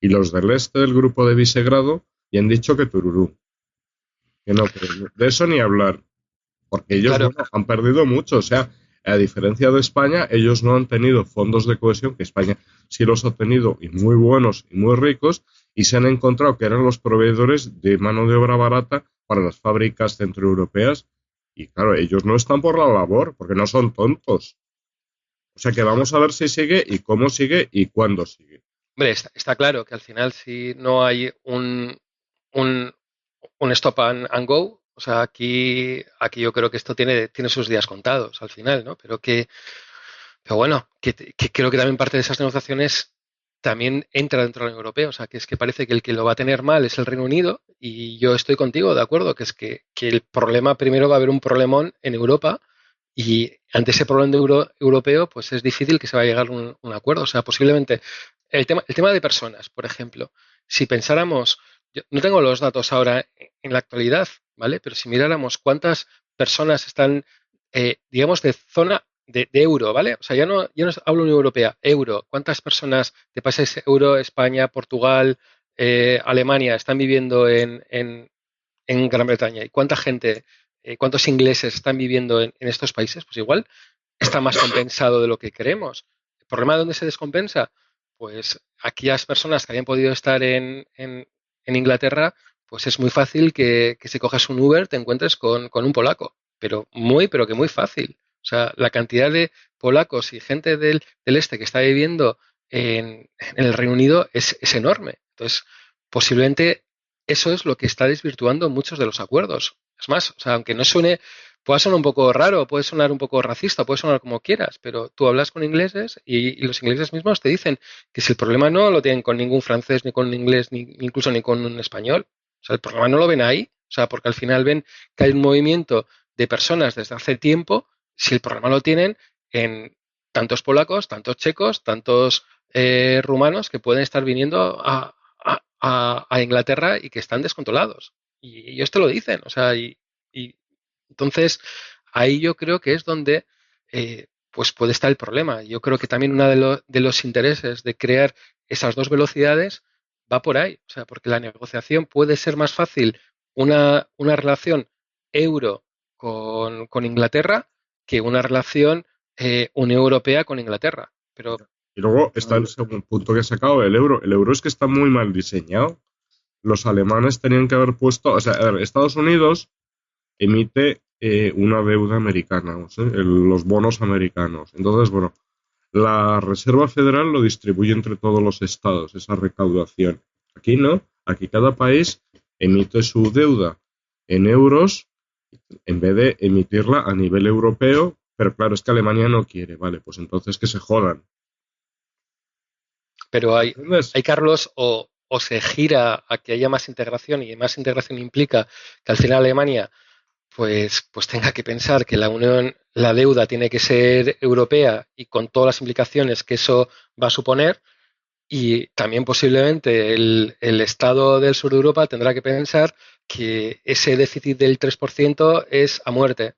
Y los del este del grupo de Visegrado ya han dicho que tururú, que no, que de eso ni hablar. Porque ellos, Claro, bueno, han perdido mucho. O sea, a diferencia de España, ellos no han tenido fondos de cohesión, que España sí los ha tenido, y muy buenos y muy ricos, y se han encontrado que eran los proveedores de mano de obra barata para las fábricas centroeuropeas. Y claro, ellos no están por la labor, porque no son tontos. O sea que vamos a ver si sigue y cómo sigue y cuándo sigue. hombre, está claro que al final si no hay un, un stop and go, o sea, aquí yo creo que esto tiene sus días contados al final, ¿no? Pero bueno, que creo que también parte de esas negociaciones también entra dentro de la Unión Europea, o sea, que es que parece que el que lo va a tener mal es el Reino Unido y yo estoy contigo, de acuerdo, que es que el problema, primero va a haber un problemón en Europa y ante ese problema europeo, pues es difícil que se vaya a llegar a un acuerdo. O sea, posiblemente el tema de personas, por ejemplo, si pensáramos, yo no tengo los datos ahora en la actualidad, ¿vale? Pero si miráramos cuántas personas están, digamos, de zona de euro, ¿vale? O sea, ya no hablo Unión Europea, euro. ¿Cuántas personas de países euro, España, Portugal, Alemania están viviendo en Gran Bretaña? ¿Y cuánta gente, cuántos ingleses están viviendo en estos países? Pues igual está más compensado de lo que creemos. ¿El problema de dónde se descompensa? Pues aquellas personas que habían podido estar en Inglaterra, pues es muy fácil que si coges un Uber te encuentres con un polaco, pero que muy fácil. O sea, la cantidad de polacos y gente del este que está viviendo en el Reino Unido es enorme. Entonces, posiblemente eso es lo que está desvirtuando muchos de los acuerdos. Es más, o sea, aunque no pueda sonar un poco raro, puede sonar un poco racista, puede sonar como quieras, pero tú hablas con ingleses y los ingleses mismos te dicen que si el problema no lo tienen con ningún francés, ni con un inglés, ni incluso ni con un español, o sea, el problema no lo ven ahí, o sea, porque al final ven que hay un movimiento de personas desde hace tiempo, si el problema lo tienen en tantos polacos, tantos checos, tantos rumanos que pueden estar viniendo a Inglaterra y que están descontrolados. Y ellos te lo dicen, o sea, y entonces ahí yo creo que es donde pues puede estar el problema. Yo creo que también uno de los intereses de crear esas 2 velocidades va por ahí, o sea, porque la negociación puede ser más fácil una relación euro con Inglaterra que una relación Unión Europea con Inglaterra. Pero Y luego está el segundo punto que he sacado, el euro. El euro es que está muy mal diseñado. Los alemanes tenían que haber puesto, o sea, a ver, Estados Unidos emite una deuda americana, los bonos americanos. Entonces, bueno, la Reserva Federal lo distribuye entre todos los estados, esa recaudación. Aquí no, aquí cada país emite su deuda en euros en vez de emitirla a nivel europeo, pero claro, es que Alemania no quiere, vale, pues entonces que se jodan. Pero hay Carlos, o se gira a que haya más integración, y más integración implica que al final Alemania pues tenga que pensar que la deuda tiene que ser europea y con todas las implicaciones que eso va a suponer, y también posiblemente el Estado del sur de Europa tendrá que pensar que ese déficit del 3% es a muerte.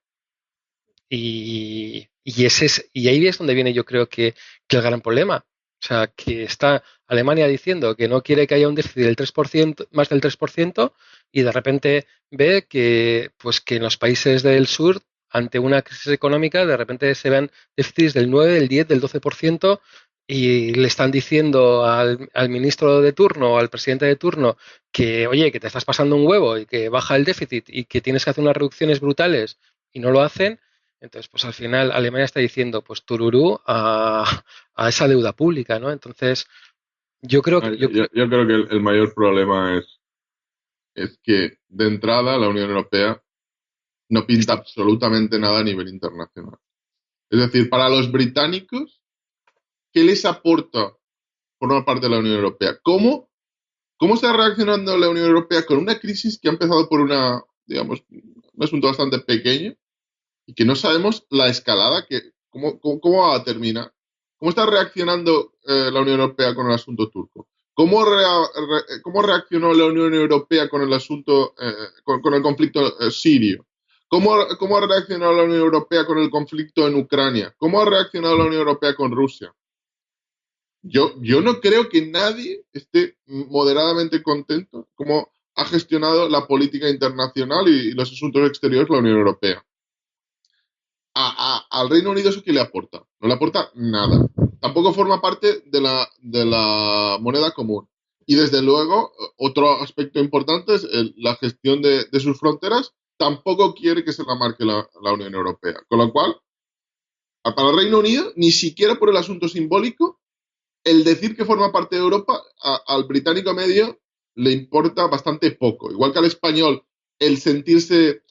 Y ahí es donde viene, yo creo que el gran problema. O sea, que está Alemania diciendo que no quiere que haya un déficit del 3%, más del 3%, y de repente ve que en los países del sur, ante una crisis económica, de repente se ven déficits del 9, del 10, del 12%, y le están diciendo al ministro de turno o al presidente de turno que, oye, que te estás pasando un huevo y que baja el déficit y que tienes que hacer unas reducciones brutales, y no lo hacen. Entonces, pues al final Alemania está diciendo, pues tururú a esa deuda pública, ¿no? Entonces, yo creo que... Yo creo que el mayor problema es que, de entrada, la Unión Europea no pinta absolutamente nada a nivel internacional. Es decir, para los británicos, ¿qué les aporta formar parte de la Unión Europea? ¿Cómo está reaccionando la Unión Europea con una crisis que ha empezado por un asunto bastante pequeño, y que no sabemos la escalada, cómo va a terminar? ¿Cómo está reaccionando la Unión Europea con el asunto turco? ¿Cómo reaccionó la Unión Europea con el asunto, con el conflicto sirio? ¿Cómo ha reaccionado la Unión Europea con el conflicto en Ucrania? ¿Cómo ha reaccionado la Unión Europea con Rusia? Yo no creo que nadie esté moderadamente contento cómo ha gestionado la política internacional y los asuntos exteriores la Unión Europea. Al Reino Unido, ¿eso qué le aporta? No le aporta nada. Tampoco forma parte de la moneda común. Y desde luego, otro aspecto importante es la gestión de sus fronteras. Tampoco quiere que se la marque la Unión Europea. Con lo cual, para el Reino Unido, ni siquiera por el asunto simbólico, el decir que forma parte de Europa, al británico medio le importa bastante poco. Igual que al español, el sentirse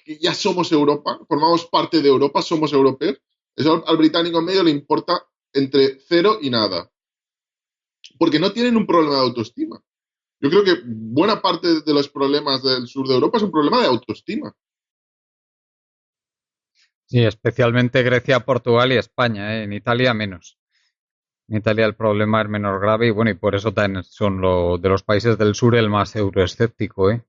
que ya somos Europa, formamos parte de Europa, somos europeos, eso al británico medio le importa entre 0 y nada. Porque no tienen un problema de autoestima. Yo creo que buena parte de los problemas del sur de Europa es un problema de autoestima. Sí, especialmente Grecia, Portugal y España, ¿eh? En Italia menos. En Italia el problema es menos grave y por eso también son de los países del sur el más euroescéptico, ¿eh?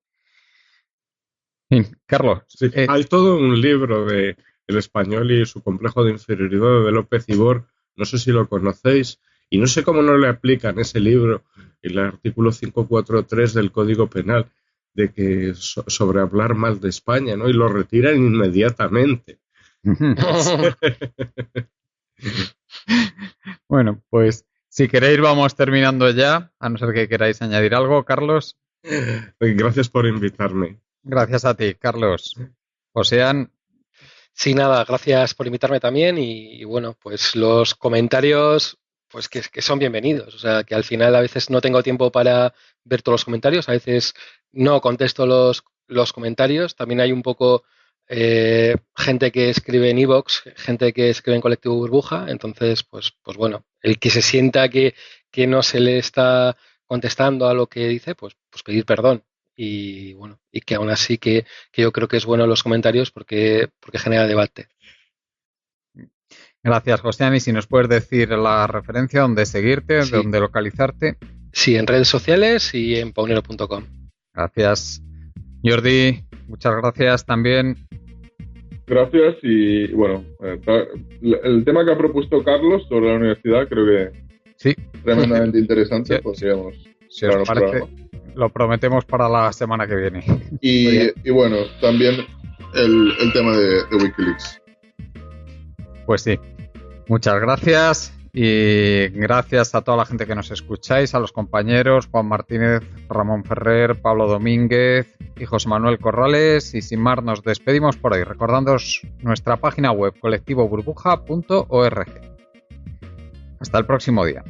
Carlos. Sí, hay todo un libro de El español y su complejo de inferioridad de López Ibor, no sé si lo conocéis, y no sé cómo no le aplican ese libro, el artículo 543 del Código Penal, de que sobre hablar mal de España, ¿no? Y lo retiran inmediatamente. Bueno, pues si queréis vamos terminando ya, a no ser que queráis añadir algo, Carlos. Gracias por invitarme. Gracias a ti, Carlos. Osean. Sí, nada, gracias por invitarme también y bueno, pues los comentarios pues que son bienvenidos. O sea, que al final a veces no tengo tiempo para ver todos los comentarios, a veces no contesto los comentarios. También hay un poco gente que escribe en iVoox, gente que escribe en Colectivo Burbuja. Entonces, pues bueno, el que se sienta que no se le está contestando a lo que dice, pues pedir perdón. Y bueno, y que aún así que yo creo que es bueno los comentarios porque genera debate. Gracias, José. Y si nos puedes decir la referencia, dónde seguirte, sí. dónde localizarte. Sí, en redes sociales y en paunero.com. Gracias. Jordi, muchas gracias también. Gracias y bueno, el tema que ha propuesto Carlos sobre la universidad creo que sí, tremendamente interesante. Podríamos si os parece, lo prometemos para la semana que viene. Y bueno, también el tema de Wikileaks. Pues sí, muchas gracias y gracias a toda la gente que nos escucháis, a los compañeros Juan Martínez, Ramón Ferrer, Pablo Domínguez, y José Manuel Corrales, y sin más nos despedimos por hoy, recordándoos nuestra página web colectivoburbuja.org. Hasta el próximo día.